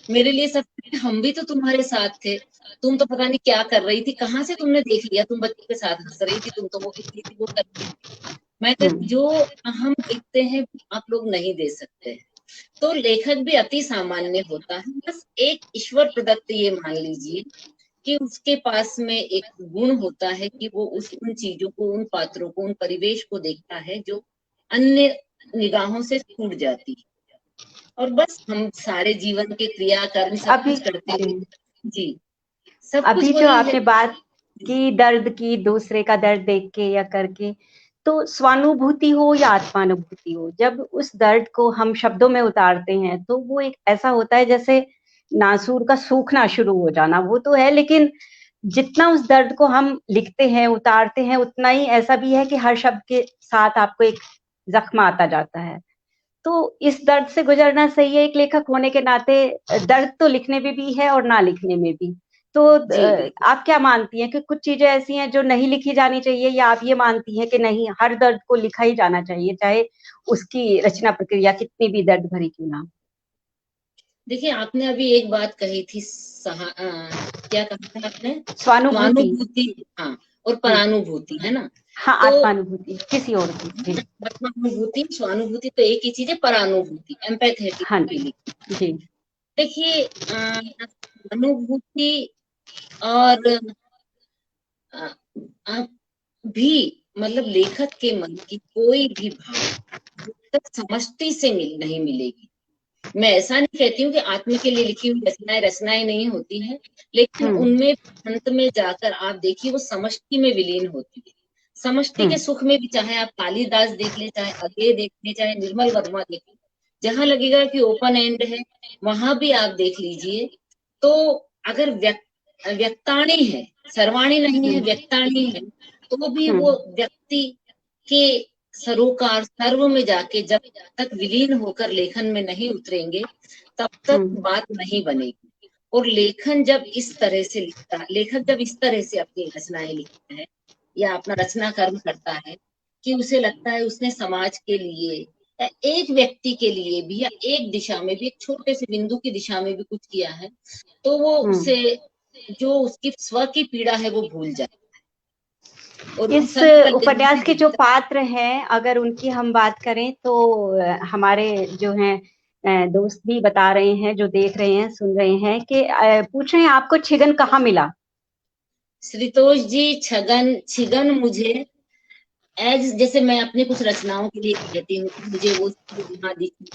मेरे लिए सब, हम भी तो तुम्हारे साथ थे, तुम तो पता नहीं क्या कर रही थी, कहाँ से तुमने देख लिया, तुम बच्चे के साथ हंस रही थी, तुम तो वो कर रही थी, वो कर रही थी। मैं जो हम देखते हैं आप लोग नहीं दे सकते हैं। तो लेखक भी अति सामान्य होता है, बस एक ईश्वर प्रदत्त ये मान लीजिए कि उसके पास में एक गुण होता है कि वो उन चीजों को, उन पात्रों को, उन परिवेश को देखता है जो अन्य निगाहों से छूट जाती है। और बस हम सारे जीवन के क्रियाकर्म सब कुछ करते हैं जी, सब कुछ अभी जो वही आपने है। बात की दर्द की, दूसरे का दर्द देख के या करके, तो स्वानुभूति हो या आत्मानुभूति हो, जब उस दर्द को हम शब्दों में उतारते हैं तो वो एक ऐसा होता है जैसे नासूर का सूखना शुरू हो जाना। वो तो है, लेकिन जितना उस दर्द को हम लिखते हैं, उतारते हैं, उतना ही ऐसा भी है कि हर शब्द के साथ आपको एक जख्म आता जाता है। तो इस दर्द से गुजरना सही है एक लेखक होने के नाते। दर्द तो लिखने में भी है और ना लिखने में भी। तो आप क्या मानती हैं कि कुछ चीजें ऐसी हैं जो नहीं लिखी जानी चाहिए, या आप ये मानती हैं कि नहीं, हर दर्द को लिखा ही जाना चाहिए, चाहे उसकी रचना प्रक्रिया कितनी भी दर्द भरी क्यों ना? देखिए, आपने अभी एक बात कही थी, क्या कहा था आपने? स्वानुभूति। हाँ, और परानुभूति, है ना? हाँ, तो आत्मानुभूति किसी और की। आत्मानुभूति, स्वानुभूति तो एक ही चीज है, परानुभूति एम्पैथेटिक हाँ फीलिंग। जी। देखिए, अनुभूति और भी मतलब लेखक के मन की कोई भी भाव जब तक समष्टि से नहीं मिलेगी। मैं ऐसा नहीं कहती हूँ कि आत्मा के लिए लिखी हुई रचनाएं नहीं होती हैं, लेकिन उनमें अंत में जाकर आप देखिए वो समष्टि में विलीन होती है। समष्टि के सुख में भी, चाहे आप कालिदास देख ले, चाहे अज्ञेय देख ले, चाहे निर्मल वर्मा देख ले, जहां लगेगा कि ओपन एंड है, वहां भी आप देख लीजिए तो अगर व्यक्ताणी है, सर्वाणी नहीं है, व्यक्ताणी है, तो भी वो व्यक्ति के सरोकार सर्व में जाके जब तक विलीन होकर लेखन में नहीं उतरेंगे तब तक बात नहीं बनेगी। और लेखन जब इस तरह से लिखता, लेखक जब इस तरह से अपनी रचनाएं लिखता है या अपना रचना कर्म करता है कि उसे लगता है उसने समाज के लिए या एक व्यक्ति के लिए भी या एक दिशा में भी, एक छोटे से बिंदु की दिशा में भी कुछ किया है, तो वो उसे जो उसकी स्व की पीड़ा है वो भूल जाए। और इस उपन्यास के जो पात्र हैं, अगर उनकी हम बात करें तो हमारे जो हैं दोस्त भी बता रहे हैं, जो देख रहे हैं, सुन रहे हैं, कि पूछ रहे हैं आपको छिगन कहाँ मिला? श्रीतोष जी, छिगन मुझे जैसे मैं अपनी कुछ रचनाओं के लिए कहती हूँ, मुझे वो वहां दिखी,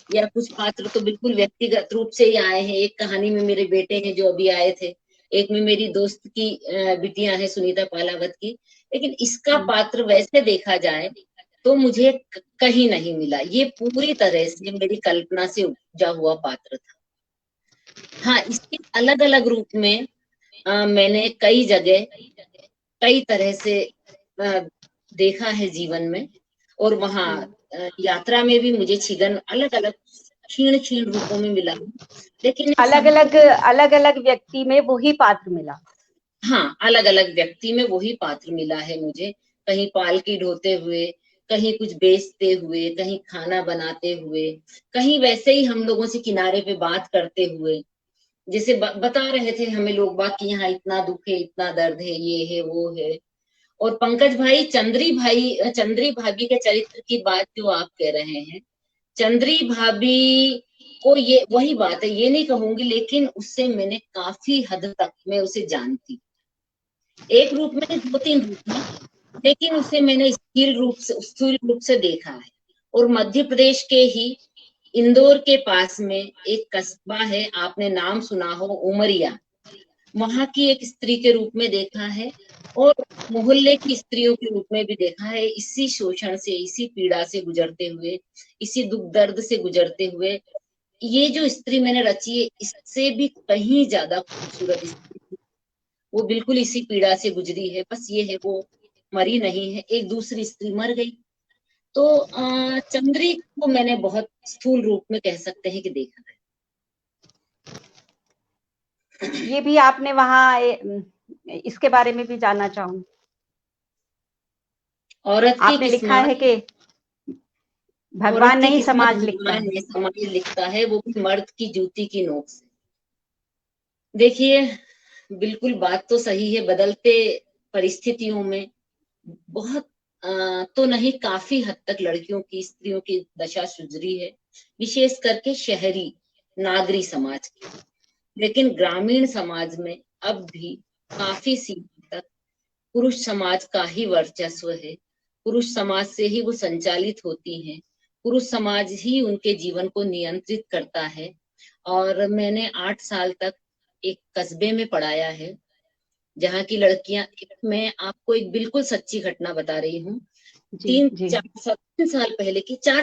या कुछ पात्र तो बिल्कुल व्यक्तिगत रूप से ही आए हैं। एक कहानी में मेरे बेटे हैं जो अभी आए थे, एक में मेरी दोस्त की बिटियां हैं सुनीता पालावत की, लेकिन इसका पात्र वैसे देखा जाए तो मुझे कहीं नहीं मिला। ये पूरी तरह से मेरी कल्पना से उपजा हुआ पात्र था। हाँ, इसके अलग अलग रूप में मैंने कई जगह कई तरह से देखा है जीवन में, और वहां यात्रा में भी मुझे छिगन अलग अलग क्षीण क्षीण रूपों में मिला, लेकिन अलग अलग व्यक्ति में वही पात्र मिला। हाँ, अलग अलग व्यक्ति में वही पात्र मिला है मुझे। कहीं पालकी ढोते हुए, कहीं कुछ बेचते हुए, कहीं खाना बनाते हुए, कहीं वैसे ही हम लोगों से किनारे पे बात करते हुए, जैसे बता रहे थे हमें लोग बात कि यहाँ इतना दुख है, इतना दर्द है, ये है, वो है। और पंकज भाई, चंद्री भाभी के चरित्र की बात जो आप कह रहे हैं, चंद्री भाभी को ये वही बात है, ये नहीं कहूंगी, लेकिन उससे मैंने काफी हद तक मैं उसे जानती, एक रूप में, 2-3 रूप में, लेकिन उसे मैंने स्थूल रूप से देखा है। और मध्य प्रदेश के ही इंदौर के पास में एक कस्बा है, आपने नाम सुना हो, उमरिया, वहां की एक स्त्री के रूप में देखा है, और मोहल्ले की स्त्रियों के रूप में भी देखा है, इसी शोषण से, इसी पीड़ा से गुजरते हुए, इसी दुख दर्द से गुजरते हुए। ये जो स्त्री मैंने रची है, इससे भी कहीं ज्यादा खूबसूरत स्त्री, वो बिल्कुल इसी पीड़ा से गुजरी है, बस ये है वो मरी नहीं है, एक दूसरी स्त्री मर गई। तो चंद्री को मैंने बहुत स्थूल रूप में कह सकते हैं कि देखा है। ये भी आपने वहाँ इसके बारे में भी जानना चाहूंगी। औरत की आपने लिखा है कि भगवान नहीं समाज लिखता है। समाज लिखता है, वो भी मर्द की जूती की नोक से। देखिए, बिल्कुल बात तो सही है, बदलते परिस्थितियों में बहुत तो नहीं, काफी हद तक लड़कियों की, स्त्रियों की दशा सुधरी है, विशेष करके शहरी नागरी समाज की। लेकिन ग्रामीण समाज में अब भी काफी सीमा तक पुरुष समाज का ही वर्चस्व है, पुरुष समाज से ही वो संचालित होती हैं, पुरुष समाज ही उनके जीवन को नियंत्रित करता है। और मैंने 8 साल तक एक कस्बे में पढ़ाया है, जहाँ की लड़कियां, मैं आपको एक बिल्कुल सच्ची घटना बता रही हूँ, 4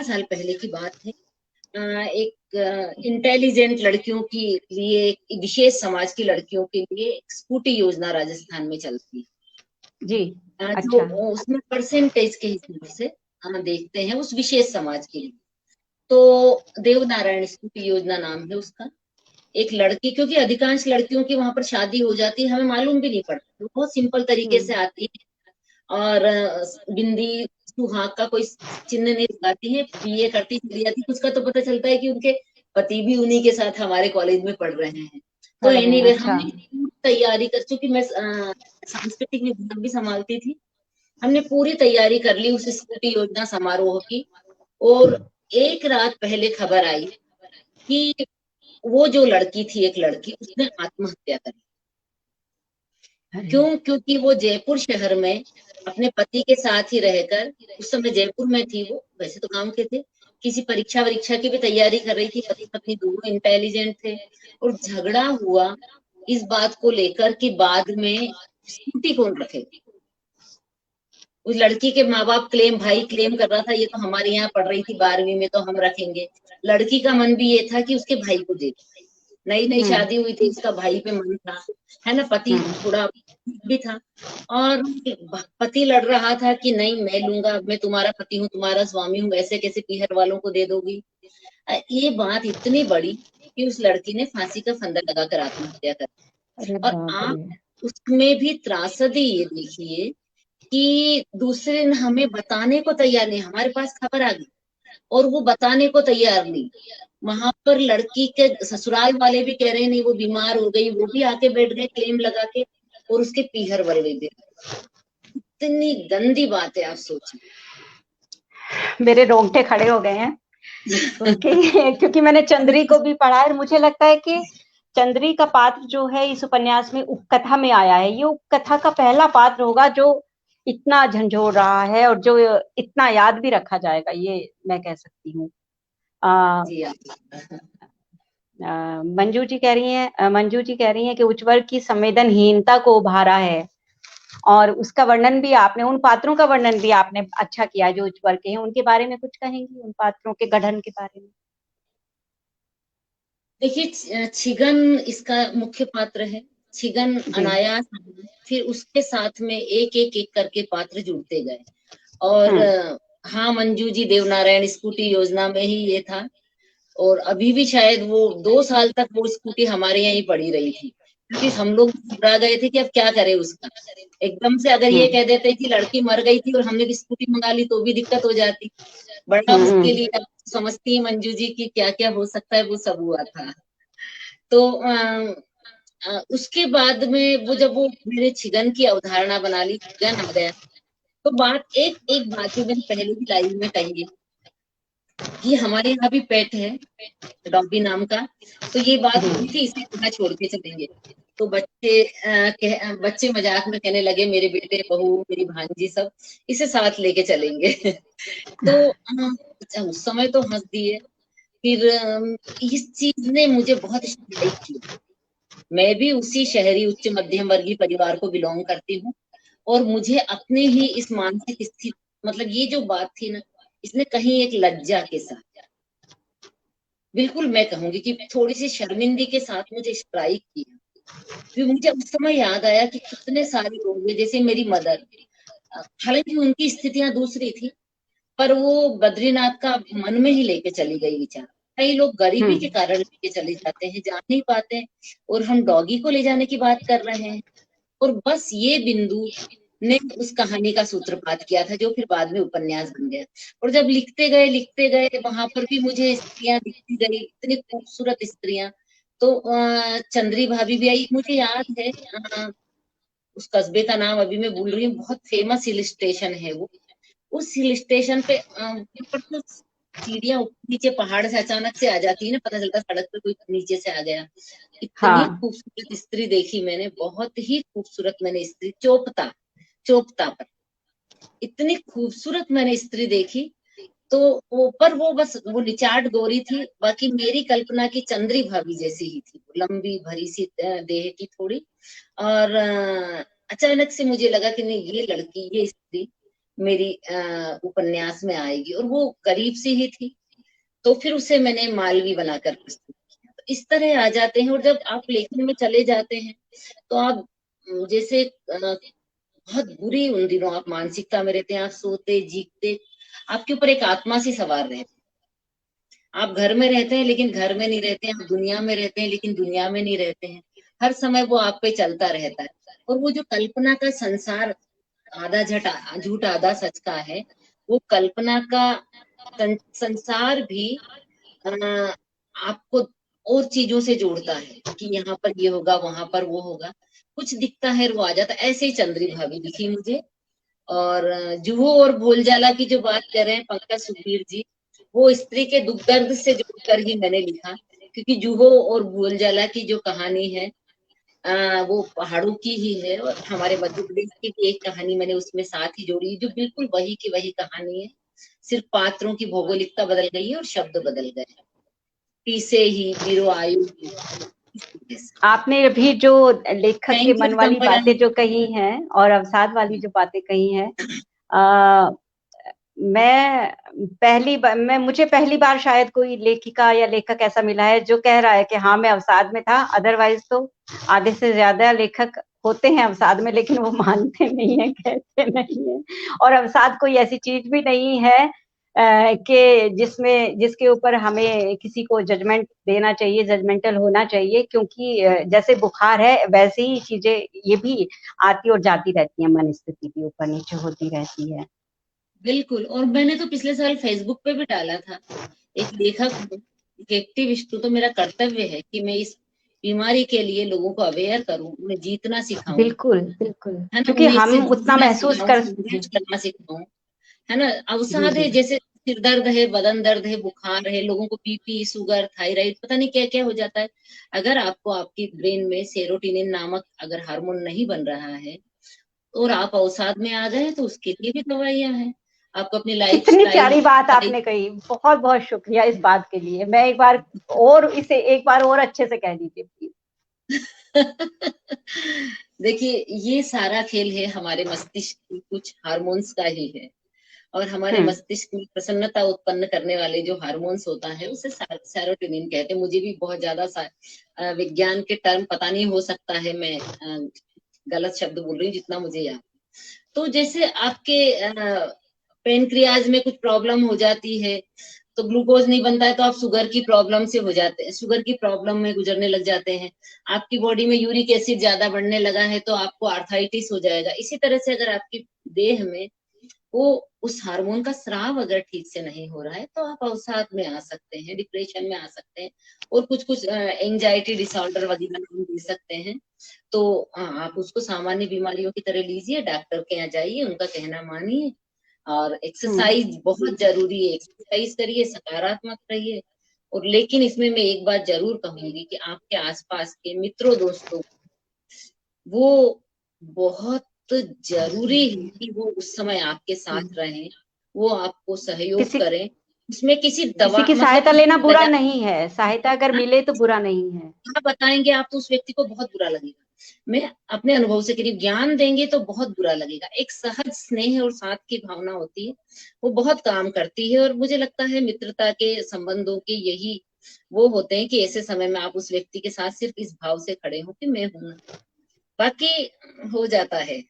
साल पहले की बात है। एक इंटेलिजेंट लड़कियों के लिए, एक विशेष समाज की लड़कियों के लिए एक स्कूटी योजना राजस्थान में चलती है जी। जो उसमें परसेंटेज के हिसाब से देखते हैं उस विशेष समाज के लिए। तो देवनारायण स्कूटी योजना नाम है उसका। एक लड़की, क्योंकि अधिकांश लड़कियों की वहां पर शादी हो जाती है, हमें मालूम भी नहीं पड़ता, बहुत सिंपल तरीके से आती है, और बिंदी सुहाग का कोई चिन्ह नहीं लगाती है, बीए करती चली जाती। कुछ का तो पता चलता है कि उनके पति भी उन्हीं के साथ हमारे कॉलेज में पढ़ रहे हैं। तो एनीवे, हमने तैयारी कर, चूंकि मैं सांस्कृतिक विभाग भी संभालती थी, हमने पूरी तैयारी कर ली उस स्कूटी योजना समारोह की। और एक रात पहले खबर आई कि वो जो लड़की थी, एक लड़की, उसने आत्महत्या करी। क्यों? क्योंकि वो जयपुर शहर में अपने पति के साथ ही रहकर, उस समय जयपुर में थी वो, वैसे तो काम के थे, किसी परीक्षा की भी तैयारी कर रही थी, पति पत्नी दोनों इंटेलिजेंट थे, और झगड़ा हुआ इस बात को लेकर कि बाद में स्कूटी कौन रखेगा। उस लड़की के माँ बाप भाई क्लेम कर रहा था, ये तो हमारे यहाँ पढ़ रही थी 12वीं में, तो हम रखेंगे। लड़की का मन भी ये था कि उसके भाई को दे, नई नई शादी हुई थी, इसका भाई पे मन था, है ना, पति थोड़ा भी था, और पति लड़ रहा था कि नहीं मैं लूंगा, मैं तुम्हारा पति हूँ, तुम्हारा स्वामी हूँ, ऐसे कैसे पीहर वालों को दे दोगी। ये बात इतनी बड़ी कि उस लड़की ने फांसी का फंदा लगाकर आत्महत्या कर। और आप उसमें भी त्रासदी ये देखिए कि दूसरे ने हमें बताने को तैयार नहीं, हमारे पास खबर आ गई और वो बताने को तैयार नहीं। वहां पर लड़की के ससुराल वाले भी कह रहे नहीं वो बीमार हो गई, वो भी आके बैठ गए क्लेम लगा के, और उसके पीहर वाले भी। इतनी गंदी बात है, आप सोचिए। मेरे रोंगटे खड़े हो गए हैं क्योंकि मैंने चंद्री को भी पढ़ा है, मुझे लगता है कि चंद्री का पात्र जो है इस उपन्यास में उपकथा में आया है, ये उपकथा का पहला पात्र होगा जो इतना झंझोड़ रहा है और जो इतना याद भी रखा जाएगा, ये मैं कह सकती हूँ। मंजू जी कह रही हैं कि उच्चवर्ग की संवेदनहीनता को उभारा है, और उसका वर्णन भी आपने, उन पात्रों का वर्णन भी आपने अच्छा किया जो उच्च वर्ग के हैं। उनके बारे में कुछ कहेंगी, उन पात्रों के गठन के बारे में? देखिए, छिगन इसका मुख्य पात्र है। छिगन अनायास, फिर उसके साथ में एक एक एक करके पात्र जुड़ते गए। और हाँ, मंजू जी, देवनारायण स्कूटी योजना में ही ये था, और अभी भी शायद वो 2 साल तक वो स्कूटी हमारे यहाँ ही पड़ी रही थी, क्योंकि हम लोग घबरा गए थे कि अब क्या करें उसका। एकदम से अगर ये कह देते कि लड़की मर गई थी और हमने स्कूटी मंगा ली तो भी दिक्कत हो जाती। बड़ा उसके लिए, आप समझती है मंजू जी की क्या क्या हो सकता है, वो सब हुआ था। तो उसके बाद में वो जब वो मेरे छिगन की अवधारणा बना ली, छिगन आ गया, तो बात एक बात जो मैंने पहले भी लाइव में कही है कि हमारे यहाँ भी पेट है डॉगी नाम का, तो ये बात हुई थी इसे कहाँ छोड़ के चलेंगे। तो बच्चे मजाक में कहने लगे मेरे बेटे बहू मेरी भांजी सब इसे साथ लेके चलेंगे तो उस समय तो हंस दिए। फिर इस चीज ने मुझे बहुत स्ट्राइक किया। मैं भी उसी शहरी उच्च मध्यम वर्गीय परिवार को बिलोंग करती हूँ, और मुझे अपने ही इस मानसिक स्थिति, मतलब ये जो बात थी ना, इसने कहीं एक लज्जा के साथ, बिल्कुल मैं कहूंगी कि थोड़ी सी शर्मिंदगी के साथ मुझे स्ट्राइक किया। फिर मुझे उस समय याद आया कि कितने सारे लोग, जैसे मेरी मदर, हालांकि उनकी स्थितियां दूसरी थी, पर वो बद्रीनाथ का मन में ही लेके चली गई विचार। कई लोग गरीबी के कारण लेके चले जाते हैं, जा नहीं पाते, और हम डॉगी को ले जाने की बात कर रहे हैं। और बस ये बिंदु ने उस कहानी का सूत्रपात किया था, जो फिर बाद में उपन्यास बन गया। और जब लिखते गए वहां पर भी मुझे स्त्रियां दिखती गई, इतनी खूबसूरत स्त्रियां। तो चंद्री भाभी भी आई। मुझे याद है उस कस्बे का नाम अभी मैं भूल रही हूँ, बहुत फेमस हिल स्टेशन है वो। उस हिल स्टेशन पे सीढ़ियां नीचे पहाड़ से अचानक से आ जाती है ना, पता चलता सड़क पे कोई नीचे से आ गया। इतनी खूबसूरत स्त्री देखी मैंने, बहुत ही खूबसूरत मैंने स्त्री, चोपता पर इतनी खूबसूरत मैंने स्त्री देखी। तो वो बस वो निचाट गोरी थी, बाकी मेरी कल्पना की चंद्री भाभी जैसी ही थी, लंबी भरी सी देह की थोड़ी। और अचानक से मुझे लगा कि नहीं, ये लड़की, ये स्त्री मेरी उपन्यास में आएगी, और वो गरीब सी ही थी। तो फिर उसे मैंने मालवी बनाकर प्रस्तुत किया। तो इस तरह आ जाते हैं, और जब आप लेखन में चले जाते हैं तो आप जैसे बहुत बुरी उन दिनों आप मानसिकता में रहते हैं, आप सोते जीते, आपके ऊपर एक आत्मा सी सवार रहती है। आप घर में रहते हैं लेकिन घर में नहीं रहते हैं, आप दुनिया में रहते हैं लेकिन दुनिया में नहीं रहते हैं। हर समय वो आप पे चलता रहता है। और वो जो कल्पना का संसार आधा झूठ आधा सच का है, वो कल्पना का संसार भी आपको और चीजों से जोड़ता है कि यहाँ पर ये होगा, वहां पर वो होगा, कुछ दिखता है वो आ जाता है। ऐसे ही चंद्री भाभी दिखी मुझे। और जुहू और भूलजाला की जो बात कर रहे हैं पंकज सुखबीर जी, वो स्त्री के दुख दर्द से जोड़कर ही मैंने लिखा, क्योंकि जुहू और भूलजाला की जो कहानी है वो पहाड़ों की ही है, और हमारे मध्य प्रदेश की भी एक कहानी मैंने उसमें साथ ही जोड़ी, जो बिल्कुल वही की वही कहानी है, सिर्फ पात्रों की भौगोलिकता बदल गई है और शब्द बदल गए। पीसे ही बिरो आयु। आपने अभी जो लेखक के मन वाली बातें जो कही हैं और अवसाद वाली जो बातें कही हैं, मुझे पहली बार शायद कोई लेखिका या लेखक ऐसा मिला है जो कह रहा है कि हाँ मैं अवसाद में था। अदरवाइज तो आधे से ज्यादा लेखक होते हैं अवसाद में, लेकिन वो मानते नहीं है, कहते नहीं है। और अवसाद कोई ऐसी चीज भी नहीं है कि जिसके ऊपर हमें किसी को जजमेंट देना चाहिए, जजमेंटल होना चाहिए, क्योंकि जैसे बुखार है वैसे ही चीजें ये भी आती और जाती रहती है, मन स्थिति भी ऊपर नीचे होती रहती है। बिल्कुल। और मैंने तो पिछले साल फेसबुक पे भी डाला था, एक लेखक हूँ, एक एक्टिविस्ट हूँ, तो मेरा कर्तव्य है कि मैं इस बीमारी के लिए लोगों को अवेयर करूँ, उन्हें जीतना सिखाऊं, बिल्कुल बिल्कुल, है ना, क्योंकि उन्हें इससे हम उतना जूझना महसूस सिखाऊं, कर संघर्ष जी करना सिखाऊं, है ना। जी अवसाद जी है, जैसे सिर दर्द है, बदन दर्द है, बुखार है, लोगों को बीपी, शुगर, थायराइड, पता नहीं क्या क्या हो जाता है। अगर आपको आपकी ब्रेन में सेरोटोनिन नामक अगर हार्मोन नहीं बन रहा है और आप अवसाद में आ गए, तो उसके लिए भी दवाइयां हैं। आपको अपनी कितनी लाइफस्टाइल, प्यारी बात आपने कही, बहुत बहुत शुक्रिया इस बात के लिए। मैं एक बार और अच्छे से कह दीजिए प्लीज। देखिए, ये सारा खेल है हमारे मस्तिष्क की कुछ हार्मोन्स का ही है। और हमारे हम्म मस्तिष्क में प्रसन्नता उत्पन्न करने वाले जो हार्मोन्स होता है उसे सेरोटोनिन कहते हैं। मुझे भी बहुत ज्यादा विज्ञान के टर्म पता नहीं, हो सकता है मैं गलत शब्द बोल रही हूँ, जितना मुझे याद। तो जैसे आपके पेनक्रियाज में कुछ प्रॉब्लम हो जाती है, तो ग्लूकोज नहीं बनता है, तो आप शुगर की प्रॉब्लम से हो जाते हैं, शुगर की प्रॉब्लम में गुजरने लग जाते हैं। आपकी बॉडी में यूरिक एसिड ज्यादा बढ़ने लगा है, तो आपको आर्थराइटिस हो जाएगा। इसी तरह से अगर आपकी देह में वो उस हार्मोन का स्राव अगर ठीक से नहीं हो रहा है, तो आप अवसाद में आ सकते हैं, डिप्रेशन में आ सकते हैं, और कुछ कुछ एंजाइटी डिसऑर्डर वगैरह नाम दे सकते हैं। तो आप उसको सामान्य बीमारियों की तरह लीजिए, डॉक्टर के यहाँ जाइए, उनका कहना मानिए, और हम्म एक्सरसाइज बहुत जरूरी है, एक्सरसाइज करिए, सकारात्मक रहिए। और लेकिन इसमें मैं एक बात जरूर कहूंगी कि आपके आसपास के मित्रों दोस्तों, वो बहुत जरूरी है कि वो उस समय आपके साथ रहें, वो आपको सहयोग किसी करें। उसमें किसी किसी दवा की मतलब सहायता लेना किसी बुरा दया, नहीं है, सहायता अगर मिले तो बुरा नहीं है। आप बताएंगे आप तो उस व्यक्ति को बहुत बुरा लगेगा। मैं अपने अनुभव से करीब ज्ञान देंगे तो बहुत बुरा लगेगा। एक सहज स्नेह और साथ की भावना होती है, वो बहुत काम करती है। और मुझे लगता है मित्रता के संबंधों के यही वो होते हैं कि ऐसे समय में आप उस व्यक्ति के साथ सिर्फ इस भाव से खड़े हो कि मैं हूं, बाकी हो जाता है।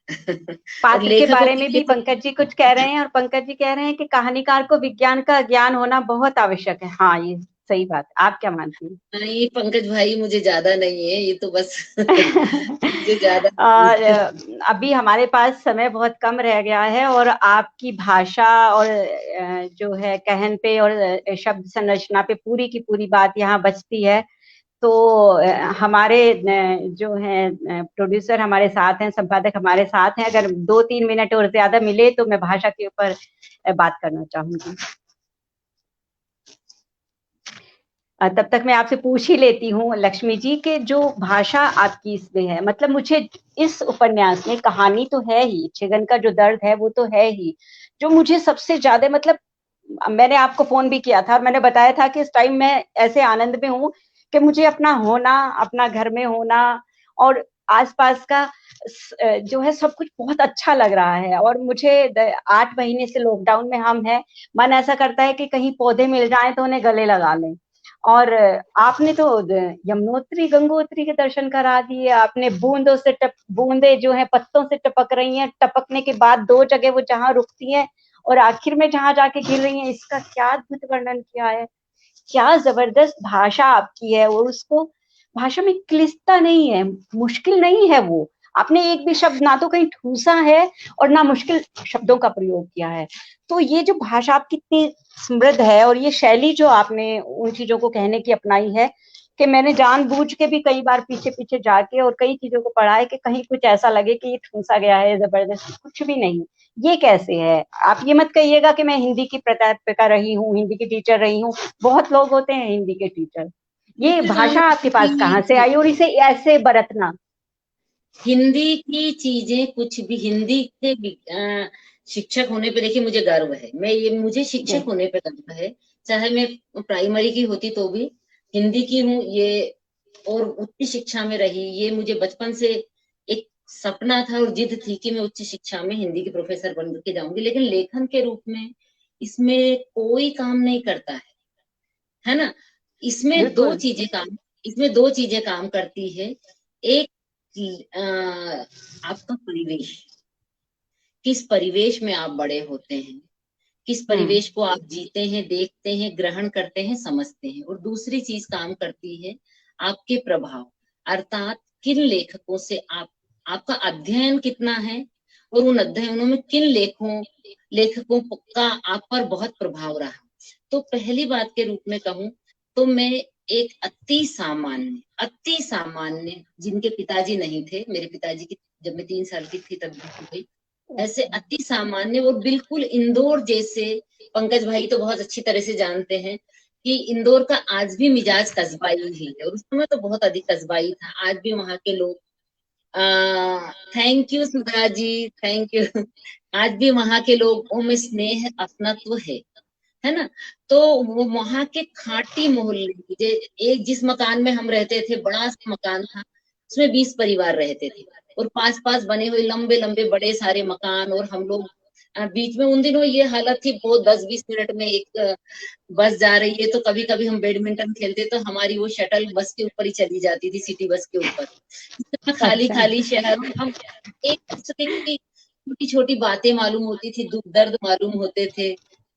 और पात्र के लेखकों बारे के में लिए भी तो पंकज जी कुछ कह रहे हैं, और पंकज जी कह रहे हैं कि कहानीकार को विज्ञान का ज्ञान होना बहुत आवश्यक है। हाँ, ये सही बात। आप क्या मानती हैं? नहीं पंकज भाई, मुझे ज्यादा नहीं है, ये तो बस मुझे ज्यादा और नहीं है। अभी हमारे पास समय बहुत कम रह गया है, और आपकी भाषा और जो है कहन पे और शब्द संरचना पे पूरी की पूरी बात यहाँ बचती है। तो हमारे जो है प्रोड्यूसर हमारे साथ हैं, संपादक हमारे साथ हैं, अगर 2-3 मिनट और ज्यादा मिले तो मैं भाषा के ऊपर बात करना चाहूंगी। तब तक मैं आपसे पूछ ही लेती हूँ लक्ष्मी जी के जो भाषा आपकी इसमें है, मतलब मुझे इस उपन्यास में कहानी तो है ही, छिगन का जो दर्द है वो तो है ही, जो मुझे सबसे ज्यादा मतलब मैंने आपको फोन भी किया था और मैंने बताया था कि इस टाइम मैं ऐसे आनंद में हूँ कि मुझे अपना होना, अपना घर में होना और आसपास का जो है सब कुछ बहुत अच्छा लग रहा है। और मुझे 8 महीने से लॉकडाउन में हम हैं, मन ऐसा करता है कि कहीं पौधे मिल जाएं तो उन्हें गले लगा लें। और आपने तो यमुनोत्री गंगोत्री के दर्शन करा दिए, आपने बूंदे जो है पत्तों से टपक रही हैं, टपकने के बाद 2 जगह वो जहां रुकती हैं और आखिर में जहां जाके गिर रही हैं, इसका क्या अद्भुत वर्णन किया है। क्या जबरदस्त भाषा आपकी है, और उसको भाषा में क्लिष्टता नहीं है, मुश्किल नहीं है। वो आपने एक भी शब्द ना तो कहीं ठूसा है और ना मुश्किल शब्दों का प्रयोग किया है। तो ये जो भाषा आपकी इतनी समृद्ध है, और ये शैली जो आपने उन चीजों को कहने की अपनाई है, कि मैंने जानबूझ के भी कई बार पीछे पीछे जाके और कई चीजों को पढ़ा है कि कहीं कुछ ऐसा लगे कि ये ठूसा गया है जबरदस्ती, कुछ भी नहीं। ये कैसे है? आप ये मत कहिएगा कि मैं हिंदी की प्राध्यापिका रही हूँ, हिंदी की टीचर रही हूँ, बहुत लोग होते हैं हिंदी के टीचर। ये देखिए भाषा आपके पास कहाँ से हिंदी आई और इसे ऐसे बरतना? हिंदी की चीजें कुछ भी, हिंदी के शिक्षक होने पे देखिए मुझे गर्व है। मुझे जी शिक्षक होने पे गर्व है, चाहे मैं प्राइमरी की होती तो भी। हिंदी की हूँ ये, और उच्च शिक्षा में रही, ये मुझे बचपन से एक सपना था और जिद थी कि मैं उच्च शिक्षा में हिंदी की प्रोफेसर बन के जाऊंगी, लेकिन लेखन के रूप में इसमें कोई काम नहीं करता है ना। इसमें दो बिल्कुल। चीजें काम इसमें दो चीजें काम करती है। एक, आपका परिवेश, किस परिवेश में आप बड़े होते हैं, किस हम्म। परिवेश को आप जीते हैं, देखते हैं, ग्रहण करते हैं, समझते हैं। और दूसरी चीज काम करती है आपके प्रभाव, अर्थात किन लेखकों से आपका अध्ययन कितना है, और उन अध्ययनों में किन लेखकों का आप पर बहुत प्रभाव रहा। तो पहली बात के रूप में कहूं तो मैं एक अति सामान्य जिनके पिताजी नहीं थे, मेरे पिताजी की जब मैं 3 साल की थी तब मृत्यु हुई, ऐसे अति सामान्य और बिल्कुल इंदौर जैसे, पंकज भाई तो बहुत अच्छी तरह से जानते हैं कि इंदौर का आज भी मिजाज कस्बाई ही है, और उस समय तो बहुत अधिक कस्बाई था। आज भी वहां के लोग, thank you Sudha ji, thank you. आज भी वहां के लोगों में स्नेह अपनत्व है ना। तो वो वहां के खाटी मोहल्ले, एक जिस मकान में हम रहते थे, बड़ा सा मकान था, उसमें 20 परिवार रहते थे, और पास पास बने हुए लंबे लंबे बड़े सारे मकान, और हम लोग बीच में, उन दिनों ये हालत थी, बहुत 10-20 मिनट में एक बस जा रही है, तो कभी कभी हम बैडमिंटन खेलते तो हमारी वो शटल बस के ऊपर ही चली जाती थी, सिटी बस के ऊपर। इतना खाली अच्छा। खाली शहर, और हम एक दूसरे की छोटी छोटी बातें मालूम होती थी, दुख दर्द मालूम होते थे,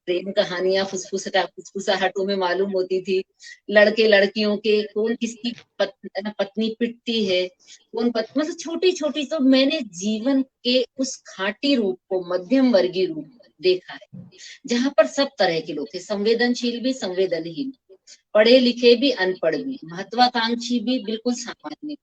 प्रेम कहानियां फुसफुसाहटों में मालूम होती थी, लड़के लड़कियों के कौन किसकी पत्नी पिटती है, मतलब छोटी छोटी। तो मैंने जीवन के उस खाटी रूप को, मध्यम वर्गीय रूप देखा है, जहां पर सब तरह के लोग थे, संवेदनशील भी, संवेदनहीन, पढ़े लिखे भी, अनपढ़ भी, महत्वाकांक्षी भी, बिल्कुल सामान्य।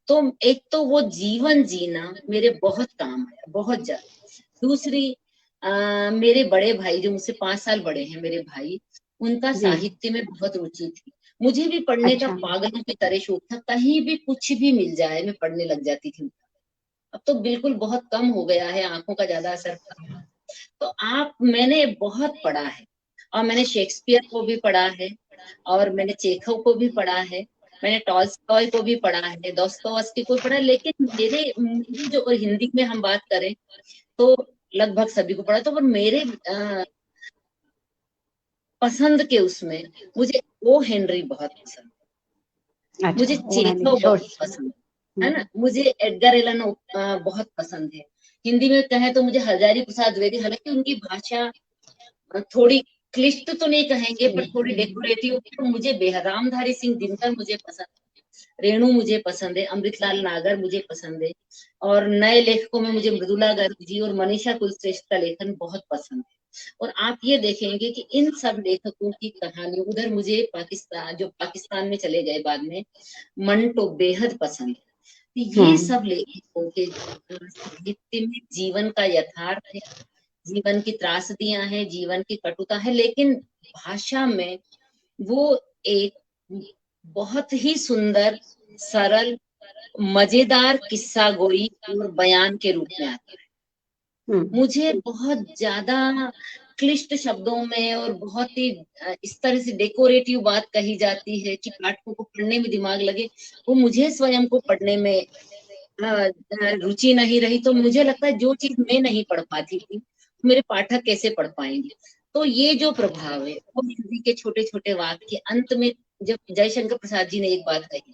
तो एक तो वो जीवन जीना मेरे बहुत काम आया, बहुत ज्यादा। दूसरी, मेरे बड़े भाई जो मुझसे 5 साल बड़े हैं, मेरे भाई, उनका जी। साहित्य में बहुत रुचि थी। मुझे भी पढ़ने का अच्छा। पागलों की तरह शौक था, कहीं भी कुछ भी मिल जाए मैं पढ़ने लग जाती थी। अब तो बिल्कुल बहुत कम हो गया है, आंखों का ज्यादा असर कम है। तो मैंने बहुत पढ़ा है, और मैंने शेक्सपियर को भी पढ़ा है, और मैंने चेखव को भी पढ़ा है, मैंने टॉल्स्टॉय को भी पढ़ा है, दोस्तोयेवस्की को पढ़ा है, लेकिन मेरी जो, और हिंदी में हम बात करें तो लगभग सभी को पढ़ा। तो पर मेरे पसंद के उसमें मुझे ओ हेनरी बहुत पसंद, अच्छा, मुझे ओ मैंने चेखव शोर। बहुत पसंद है ना, मुझे एडगर एलन बहुत पसंद है। हिंदी में कहें तो मुझे हजारी प्रसाद द्विवेदी, हालांकि उनकी भाषा थोड़ी क्लिष्ट तो नहीं कहेंगे, पर थोड़ी डेकोरेटिव। तो मुझे रामधारी सिंह दिनकर मुझे पसंद, रेणु मुझे पसंद है, अमृतलाल नागर मुझे पसंद है, और नए लेखकों में मुझे मृदुला गर्ग जी और मनीषा कुलश्रेष्ठ का लेखन बहुत पसंद है। और आप ये देखेंगे कि इन सब लेखकों की कहानी, उधर मुझे पाकिस्तान में चले गए बाद में, मंटो बेहद पसंद है। ये हम्म। सब लेखकों के साहित्य में जीवन का यथार्थ है, जीवन की त्रासदियां हैं, जीवन की कटुता है, लेकिन भाषा में वो एक बहुत ही सुंदर, सरल, मजेदार किस्सा गोई और बयान के रूप में आता है। हम्म। मुझे बहुत ज्यादा क्लिष्ट शब्दों में और बहुत ही इस तरह से डेकोरेटिव बात कही जाती है कि पाठकों को पढ़ने में दिमाग लगे, वो मुझे स्वयं को पढ़ने में रुचि नहीं रही। तो मुझे लगता है जो चीज मैं नहीं पढ़ पाती थी, मेरे पाठक कैसे पढ़ पाएंगे। तो ये जो प्रभाव है, वो हिंदी के छोटे छोटे वाक्य अंत में, जब जयशंकर प्रसाद जी ने एक बात कही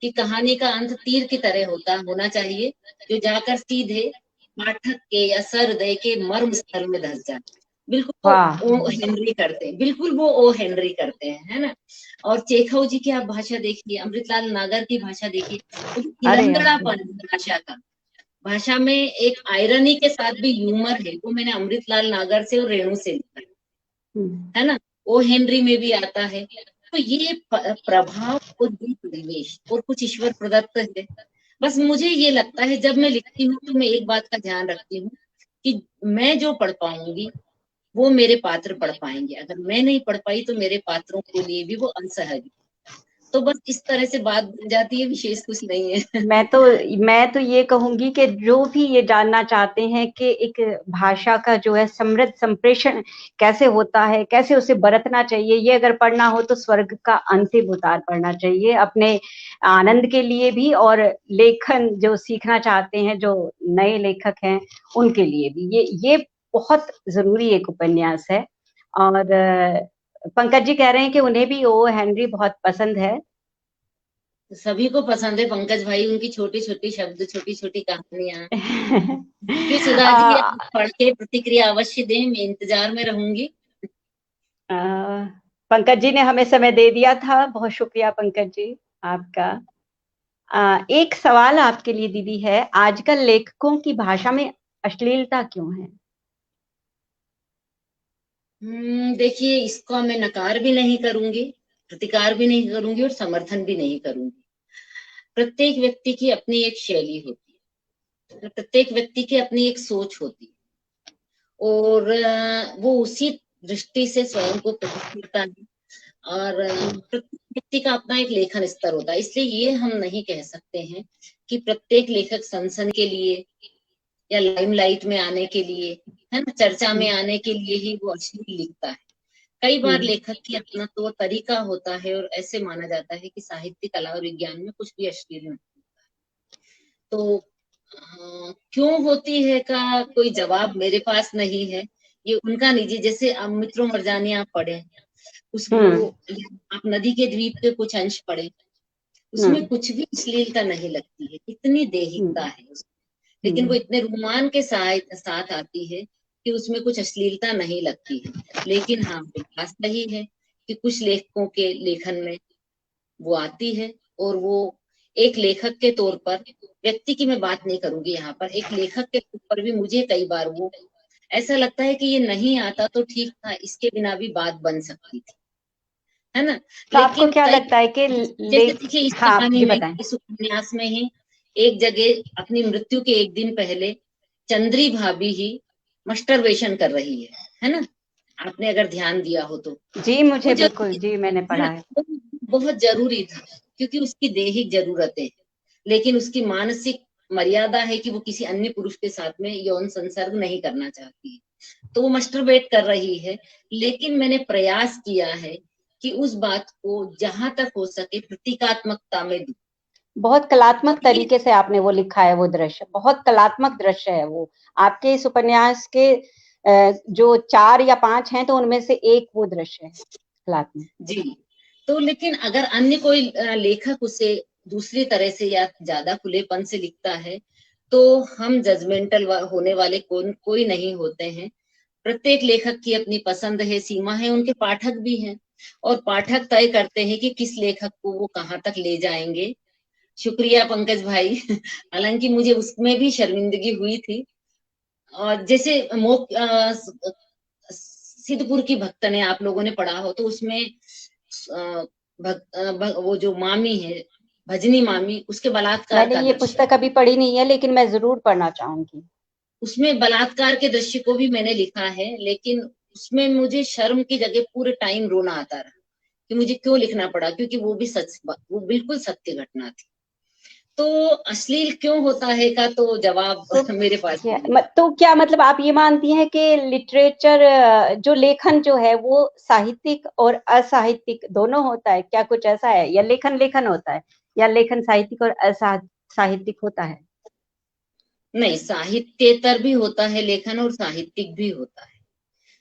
कि कहानी का अंत तीर की तरह होना चाहिए, जो जाकर सीधे पाठक के या सहृदय के मर्म स्थल में धस जाए। बिल्कुल वो वाह। ओ हेनरी करते हैं, बिल्कुल वो ओ हेनरी करते हैं, है ना। और चेखव जी की आप भाषा देखिए, अमृतलाल नागर की भाषा देखिए, वो अरे। तिलंगड़ापन भाषा का, भाषा में एक आयरनी के साथ भी ह्यूमर है, वो मैंने अमृतलाल नागर से और रेणु से लिखा है ना। ओ हेनरी में भी आता है। तो ये प्रभाव और ये परिवेश और कुछ ईश्वर प्रदत्त है। बस मुझे ये लगता है जब मैं लिखती हूँ तो मैं एक बात का ध्यान रखती हूँ कि मैं जो पढ़ पाऊंगी वो मेरे पात्र पढ़ पाएंगे, अगर मैं नहीं पढ़ पाई तो मेरे पात्रों के लिए भी वो असहज। तो बस इस तरह से बात बन जाती है, विशेष कुछ नहीं है। मैं तो ये कहूंगी कि जो भी ये जानना चाहते हैं कि एक भाषा का जो है समृद्ध संप्रेषण कैसे होता है, कैसे उसे बरतना चाहिए, ये अगर पढ़ना हो तो स्वर्ग का अंतिम उतार पढ़ना चाहिए, अपने आनंद के लिए भी और लेखन जो सीखना चाहते हैं, जो नए लेखक हैं उनके लिए भी ये बहुत जरूरी एक उपन्यास है। और पंकज जी कह रहे हैं कि उन्हें भी ओ हेनरी बहुत पसंद है। सभी को पसंद है पंकज भाई, उनकी छोटी छोटी शब्द, छोटी छोटी कहानियां। फिर सुधा जी आप पढ़ के प्रतिक्रिया अवश्य दें, मैं इंतजार में रहूंगी। पंकज जी ने हमें समय दे दिया था, बहुत शुक्रिया पंकज जी आपका। एक सवाल आपके लिए दीदी है, आजकल लेखकों की भाषा में अश्लीलता क्यों है? देखिए, इसको मैं नकार भी नहीं करूंगी, प्रतिकार भी नहीं करूंगी और समर्थन भी नहीं करूंगी। प्रत्येक व्यक्ति की अपनी एक शैली होती है, प्रत्येक व्यक्ति की अपनी एक सोच होती है, और वो उसी दृष्टि से स्वयं को प्रकट करता है, और प्रत्येक व्यक्ति का अपना एक लेखन स्तर होता है। इसलिए ये हम नहीं कह सकते हैं कि प्रत्येक लेखक सनसन के लिए या लाइमलाइट में आने के लिए, है ना, चर्चा में आने के लिए ही वो अश्लील लिखता है। कई बार लेखक की अपना तो तरीका होता है, और ऐसे माना जाता है कि साहित्य, कला और विज्ञान में कुछ भी अश्लील नहीं होता है। तो क्यों होती है का कोई जवाब मेरे पास नहीं है, ये उनका निजी। जैसे अब मित्रों मरजानी आप पढ़े, उसको आप नदी के द्वीप के कुछ अंश पढ़े, उसमें कुछ भी अश्लीलता नहीं लगती है, इतनी देहिकता है उसमें, लेकिन वो इतने रोमान के साथ आती है कि उसमें कुछ अश्लीलता नहीं लगती है। लेकिन हाँ, बात सही है कि कुछ लेखकों के लेखन में वो आती है, और वो एक लेखक के तौर पर, व्यक्ति की मैं बात नहीं करूंगी यहाँ पर, एक लेखक के तौर पर भी मुझे कई बार वो ऐसा लगता है कि ये नहीं आता तो ठीक था, इसके बिना भी बात बन सकती थी, है ना। तो आपको लेकिन क्या लगता है कि जैसे देखिए, इस हाँ कहानी जी में, बताएं। इस उपन्यास में ही एक जगह अपनी मृत्यु के एक दिन पहले चंद्री भाभी ही मस्टरबेशन कर रही है ना, आपने अगर ध्यान दिया हो तो। जी मुझे बिल्कुल, जी मैंने पढ़ा है। वो बहुत जरूरी था, क्योंकि उसकी दैहिक जरूरतें, लेकिन उसकी मानसिक मर्यादा है कि वो किसी अन्य पुरुष के साथ में यौन संसर्ग नहीं करना चाहती है, तो वो मस्टरबेट कर रही है। लेकिन मैंने प्रयास किया है कि उस बात को जहां तक हो सके प्रतीकात्मकता में दूं। बहुत कलात्मक तरीके से आपने वो लिखा है, वो दृश्य बहुत कलात्मक दृश्य है वो। आपके इस उपन्यास के जो 4 या 5 हैं, तो उनमें से एक वो दृश्य है कलात्मक। जी, तो लेकिन अगर अन्य कोई लेखक उसे दूसरी तरह से या ज्यादा खुलेपन से लिखता है, तो हम जजमेंटल होने वाले कोई नहीं होते हैं। प्रत्येक लेखक की अपनी पसंद है, सीमा है, उनके पाठक भी हैं, और पाठक तय करते हैं कि किस लेखक को वो कहाँ तक ले जाएंगे। शुक्रिया पंकज भाई। हालांकि मुझे उसमें भी शर्मिंदगी हुई थी, और जैसे सिद्धपुर की भक्तन है, आप लोगों ने पढ़ा हो तो उसमें वो जो मामी है, भजनी मामी, उसके बलात्कार मैंने का ये दृश्य, पुस्तक अभी पढ़ी नहीं है, लेकिन मैं जरूर पढ़ना चाहूंगी। उसमें बलात्कार के दृश्य को भी मैंने लिखा है, लेकिन उसमें मुझे शर्म की जगह पूरे टाइम रोना आता रहा कि मुझे क्यों लिखना पड़ा, क्योंकि वो भी सच, वो बिल्कुल सत्य घटना थी। तो अश्लील क्यों होता है का तो जवाब तो मेरे पास नहीं है। तो क्या मतलब आप ये मानती हैं कि लिटरेचर जो लेखन जो है वो साहित्यिक और असाहित्यिक दोनों होता है? क्या कुछ ऐसा है, या लेखन लेखन होता है, या लेखन साहित्यिक और असाहित्यिक होता है? नहीं, साहित्येतर भी होता है लेखन, और साहित्यिक भी होता है।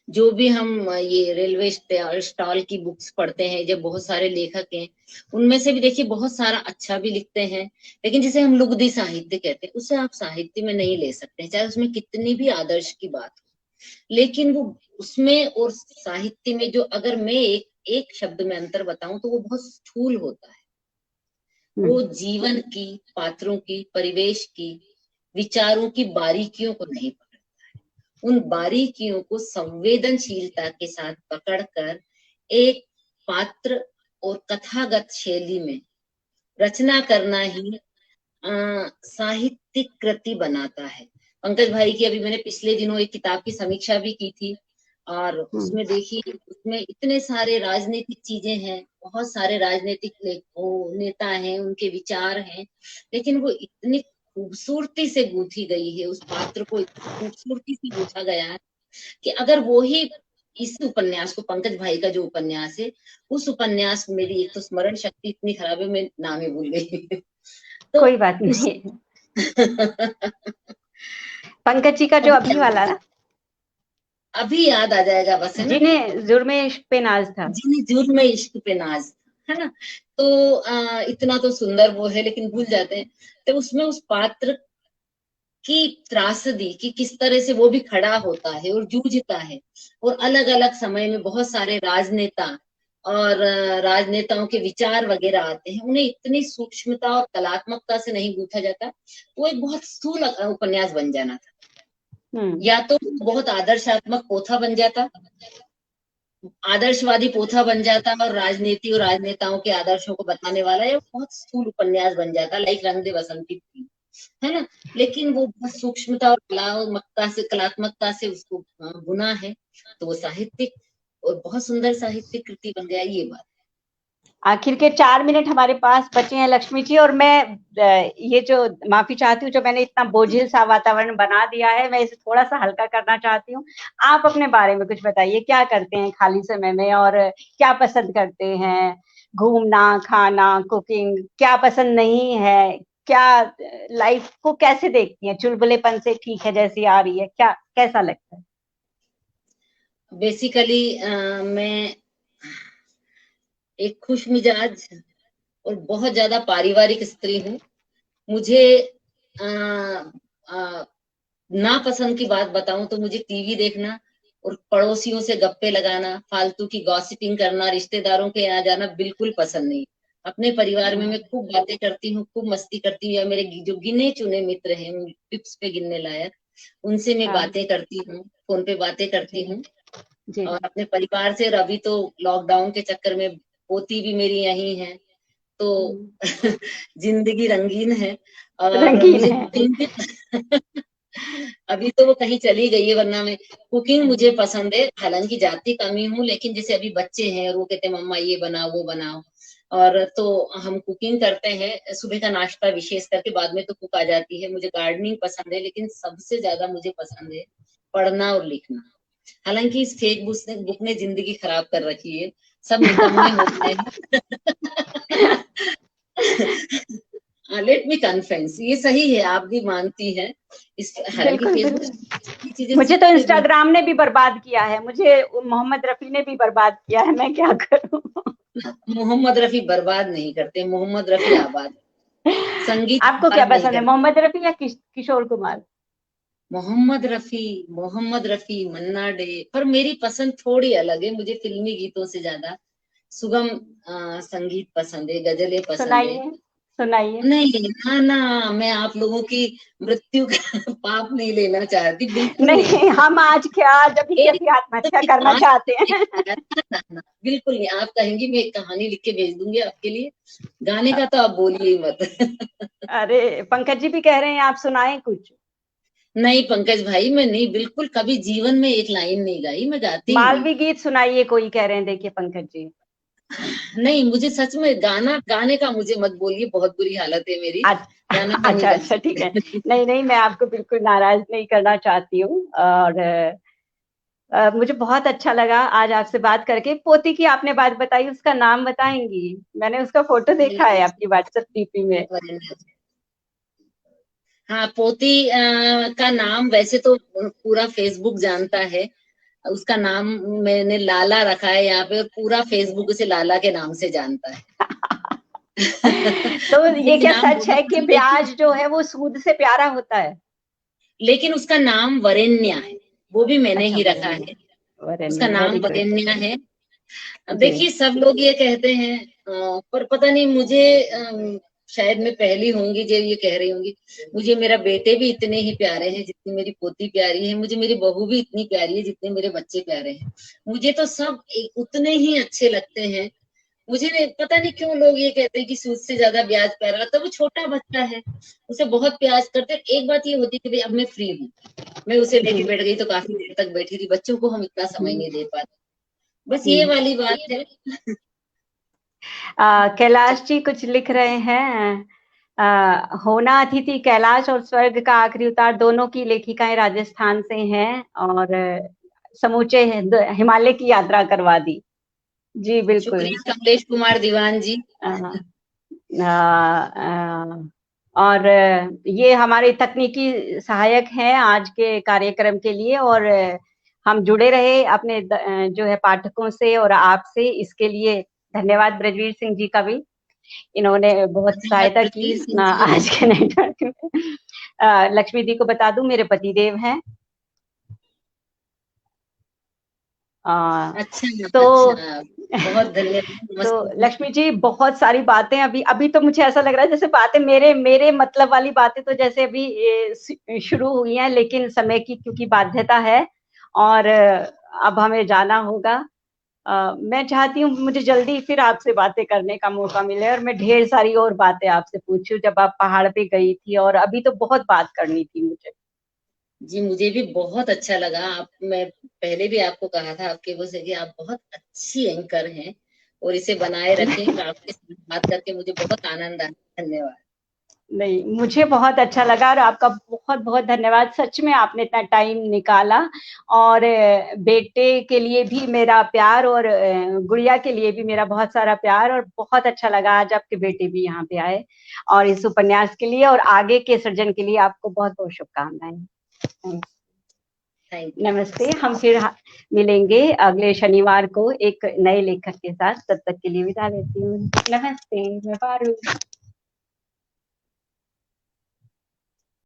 जो भी हम ये रेलवे स्टॉल की बुक्स पढ़ते हैं, जब बहुत सारे लेखक हैं, उनमें से भी देखिए बहुत सारा अच्छा भी लिखते हैं, लेकिन जिसे हम लुगदी साहित्य कहते हैं, उसे आप साहित्य में नहीं ले सकते, चाहे उसमें कितनी भी आदर्श की बात हो। लेकिन वो उसमें और साहित्य में, जो अगर मैं एक शब्द में अंतर बताऊं तो वो बहुत स्थूल होता है। वो जीवन की, पात्रों की, परिवेश की, विचारों की बारीकियों को नहीं पकड़ता है, उन बारीकियों को संवेदनशीलता के साथ पकड़कर एक पात्र और कथागत शैली में रचना करना ही साहित्यिक कृति बनाता है। पंकज भाई की अभी मैंने पिछले दिनों एक किताब की समीक्षा भी की थी, और उसमें देखिए, उसमें इतने सारे राजनीतिक चीजें हैं, बहुत सारे राजनीतिक नेता हैं, उनके विचार हैं, लेकिन वो इतनी खूबसूरती से गूंथी गई है, उस पात्र को इतनी खूबसूरती से गूंथा गया है कि अगर वो ही इस उपन्यास को, पंकज भाई का जो उपन्यास है, उस उपन्यास को, मेरी एक तो स्मरण शक्ति इतनी खराब है, मैं नाम ही भूल गई तो कोई बात नहीं। पंकज जी का जो अभी वाला ना, अभी याद आ जाएगा बस, है ना, जिन्हें जुर्मे इश्क पे नाज था, जिन्हें जुर्म इश्क पे नाज, है ना। तो इतना तो सुंदर वो है, लेकिन भूल जाते हैं। तो उसमें उस पात्र की त्रासदी कि किस तरह से वो भी खड़ा होता है और जूझता है, और अलग अलग समय में बहुत सारे राजनेता और राजनेताओं के विचार वगैरह आते हैं, उन्हें इतनी सूक्ष्मता और कलात्मकता से नहीं गूंथा जाता। वो एक बहुत स्थूल उपन्यास बन जाना था, या तो बहुत आदर्शात्मक पोथा बन जाता, आदर्शवादी पोथा बन जाता, और राजनीति और राजनेताओं के आदर्शों को बताने वाला ये बहुत स्थूल उपन्यास बन जाता, लाइक रंग दे बसंती थी, है ना। लेकिन वो बहुत सूक्ष्मता और कलात्मकता से उसको बुना है, तो वो साहित्यिक और बहुत सुंदर साहित्यिक कृति बन गया, ये बात। आखिर के 4 मिनट हमारे पास बचे हैं लक्ष्मी जी, और मैं ये जो माफी चाहती हूँ, जो मैंने इतना बोझिल सा वातावरण बना दिया है, मैं इसे थोड़ा सा हल्का करना चाहती हूँ। आप अपने बारे में कुछ बताइए, क्या करते हैं खाली समय में और क्या पसंद करते हैं? घूमना, खाना, कुकिंग, क्या पसंद नहीं है? क्या लाइफ को कैसे देखती हैं? चुलबुलेपन से ठीक है जैसी आ रही है, क्या कैसा लगता है? बेसिकली मैं एक खुश मिजाज और बहुत ज्यादा पारिवारिक स्त्री हूँ। मुझे नापसंद की बात बताऊं तो मुझे टीवी देखना और पड़ोसियों से गप्पे लगाना, फालतू की गॉसिपिंग करना, रिश्तेदारों के यहाँ जाना बिल्कुल पसंद नहीं। अपने परिवार में मैं खूब बातें करती हूँ, खूब मस्ती करती हूँ, या मेरे जो गिने चुने मित्र हैं, टिप्स पे गिनने लायक, उनसे मैं बातें करती हूँ, फोन पे बातें करती हूँ, और अपने परिवार से। और अभी तो लॉकडाउन के चक्कर में पोती भी मेरी यही है, तो जिंदगी रंगीन है। और रंगीन मुझे है। कुकिंग भी अभी तो वो कहीं चली गई है, वरना मैं कुकिंग मुझे पसंद है। हालांकि जाती कम ही हूँ, लेकिन जैसे अभी बच्चे हैं और वो कहते हैं मम्मा ये बनाओ वो बनाओ, और तो हम कुकिंग करते हैं। सुबह का नाश्ता विशेष करके, बाद में तो कुक आ जाती है। मुझे गार्डनिंग पसंद है, लेकिन सबसे ज्यादा मुझे पसंद है पढ़ना और लिखना। हालांकि इस फेक बुक ने जिंदगी खराब कर रखी है, सब निकम्मे हो गए हैं। लेट मी कन्फेस, ये सही है, आप भी मानती हैं इस, हालांकि बिल्कुल फेसबुक बिल्कुल। चीजें मुझे तो सीखते भी। इंस्टाग्राम ने भी बर्बाद किया है, मुझे मोहम्मद रफी ने भी बर्बाद किया है, मैं क्या करूं? मोहम्मद रफी बर्बाद नहीं करते, मोहम्मद रफी आबाद, संगीत आपको क्या बर्बाद नहीं पसंद है, करते। मोहम्मद रफी या किशोर कुमार? मोहम्मद रफी, मन्ना डे, पर मेरी पसंद थोड़ी अलग है। मुझे फिल्मी गीतों से ज्यादा सुगम संगीत पसंद है, गजलें पसंद है। सुनाइए, सुनाइए। नहीं, ना ना, मैं आप लोगों की मृत्यु का पाप नहीं लेना चाहती, बिल्कुल नहीं। नहीं, हम आज क्या, जब भी एक कभी आत्महत्या की करना कहानी चाहते हैं। ना, ना, ना, बिल्कुल नहीं। आप कहेंगी मैं एक कहानी लिख के भेज दूंगी आपके लिए, गाने का तो आप बोलिए ही मत। अरे पंकज जी भी कह रहे हैं आप सुनाएं कुछ। नहीं पंकज भाई, मैं नहीं, बिल्कुल कभी जीवन में एक लाइन नहीं गाई, मैं गाती ही नहीं। मालवी गीत सुनाइए कोई, कह रहे हैं देखिए पंकज जी। नहीं, मुझे सच में गाने का मुझे मत बोलिए, बहुत बुरी हालत है मेरी, गाना मैं नहीं अच्छा गा अच्छा, ठीक है। सकती। नहीं नहीं, मैं आपको बिल्कुल नाराज नहीं करना चाहती हूँ, और मुझे बहुत अच्छा लगा आज आपसे बात करके। पोती की आपने बात बताई, उसका नाम बताएंगी? मैंने उसका फोटो देखा है आपकी व्हाट्सएप डीपी में। हाँ, पोती का नाम वैसे तो पूरा फेसबुक जानता है। उसका नाम मैंने लाला रखा है यहाँ पे, और पूरा फेसबुक उसे लाला के नाम से जानता है। तो ये मेरी क्या नाम सच बोली है कि थी, ब्याज जो है वो सूद से प्यारा होता है? लेकिन उसका नाम वरेण्या है, वो भी मैंने अच्छा, ही रखा वरेण्य, है। उसका वरेण्य, नाम वेरी गुड। वरेण्या है। जी। देखिए, सब लोग ये कहते हैं, पर पता नहीं मुझे, शायद मैं पहली होंगी जो ये कह रही होंगी। मुझे मेरा बेटे भी इतने ही प्यारे हैं जितनी मेरी पोती प्यारी है, मुझे मेरी बहू भी इतनी प्यारी है जितने मेरे बच्चे प्यारे हैं। मुझे तो सब उतने ही अच्छे लगते हैं। मुझे पता नहीं क्यों लोग ये कहते हैं कि सूद से ज्यादा ब्याज प्यारा, तो वो छोटा बच्चा है, उसे बहुत प्यार करते हैं। एक बात ये होती है कि भाई अब मैं फ्री हूँ, मैं उसे लेके बैठ गई तो काफी देर तक बैठी थी, बच्चों को हम इतना समय नहीं दे पाते, बस ये वाली बात है। कैलाश जी कुछ लिख रहे हैं, होना अतिथि कैलाश और स्वर्ग का आखिरी उतार दोनों की लेखिकाएं राजस्थान से हैं और समूचे हिमालय की यात्रा करवा दी। जी बिल्कुल। शुक्रिया कमलेश कुमार दीवान जी। और ये हमारे तकनीकी सहायक हैं आज के कार्यक्रम के लिए, और हम जुड़े रहे अपने जो है पाठकों से और आपसे, इसके लिए धन्यवाद ब्रजवीर सिंह जी का भी, इन्होंने बहुत सहायता की आज के नेटवर्क में। लक्ष्मी दी को बता दूं मेरे पतिदेव हैं। अच्छा, तो बहुत धन्यवाद। तो लक्ष्मी जी बहुत सारी बातें अभी तो मुझे ऐसा लग रहा है जैसे बातें मेरे मतलब वाली बातें तो जैसे अभी शुरू हुई हैं, लेकिन समय की क्योंकि बाध्यता है और अब हमें जाना होगा। मैं चाहती हूँ मुझे जल्दी फिर आपसे बातें करने का मौका मिले और मैं ढेर सारी और बातें आपसे पूछूं, जब आप पहाड़ पे गई थी, और अभी तो बहुत बात करनी थी मुझे। जी मुझे भी बहुत अच्छा लगा। मैं पहले भी आपको कहा था आपके वो से कि आप बहुत अच्छी एंकर हैं और इसे बनाए रखें। आपके साथ बात करके मुझे बहुत आनंद आया। धन्यवाद। नहीं, मुझे बहुत अच्छा लगा और आपका बहुत बहुत धन्यवाद। सच में आपने इतना टाइम निकाला, और बेटे के लिए भी मेरा प्यार और गुड़िया के लिए भी मेरा बहुत सारा प्यार, और बहुत अच्छा लगा आज आपके बेटे भी यहाँ पे आए, और इस उपन्यास के लिए और आगे के सृजन के लिए आपको बहुत बहुत शुभकामनाएं। नमस्ते। हम फिर मिलेंगे अगले शनिवार को एक नए लेखक के साथ। तब तक के लिए विदा लेती हूँ। नमस्ते। मैं पारू।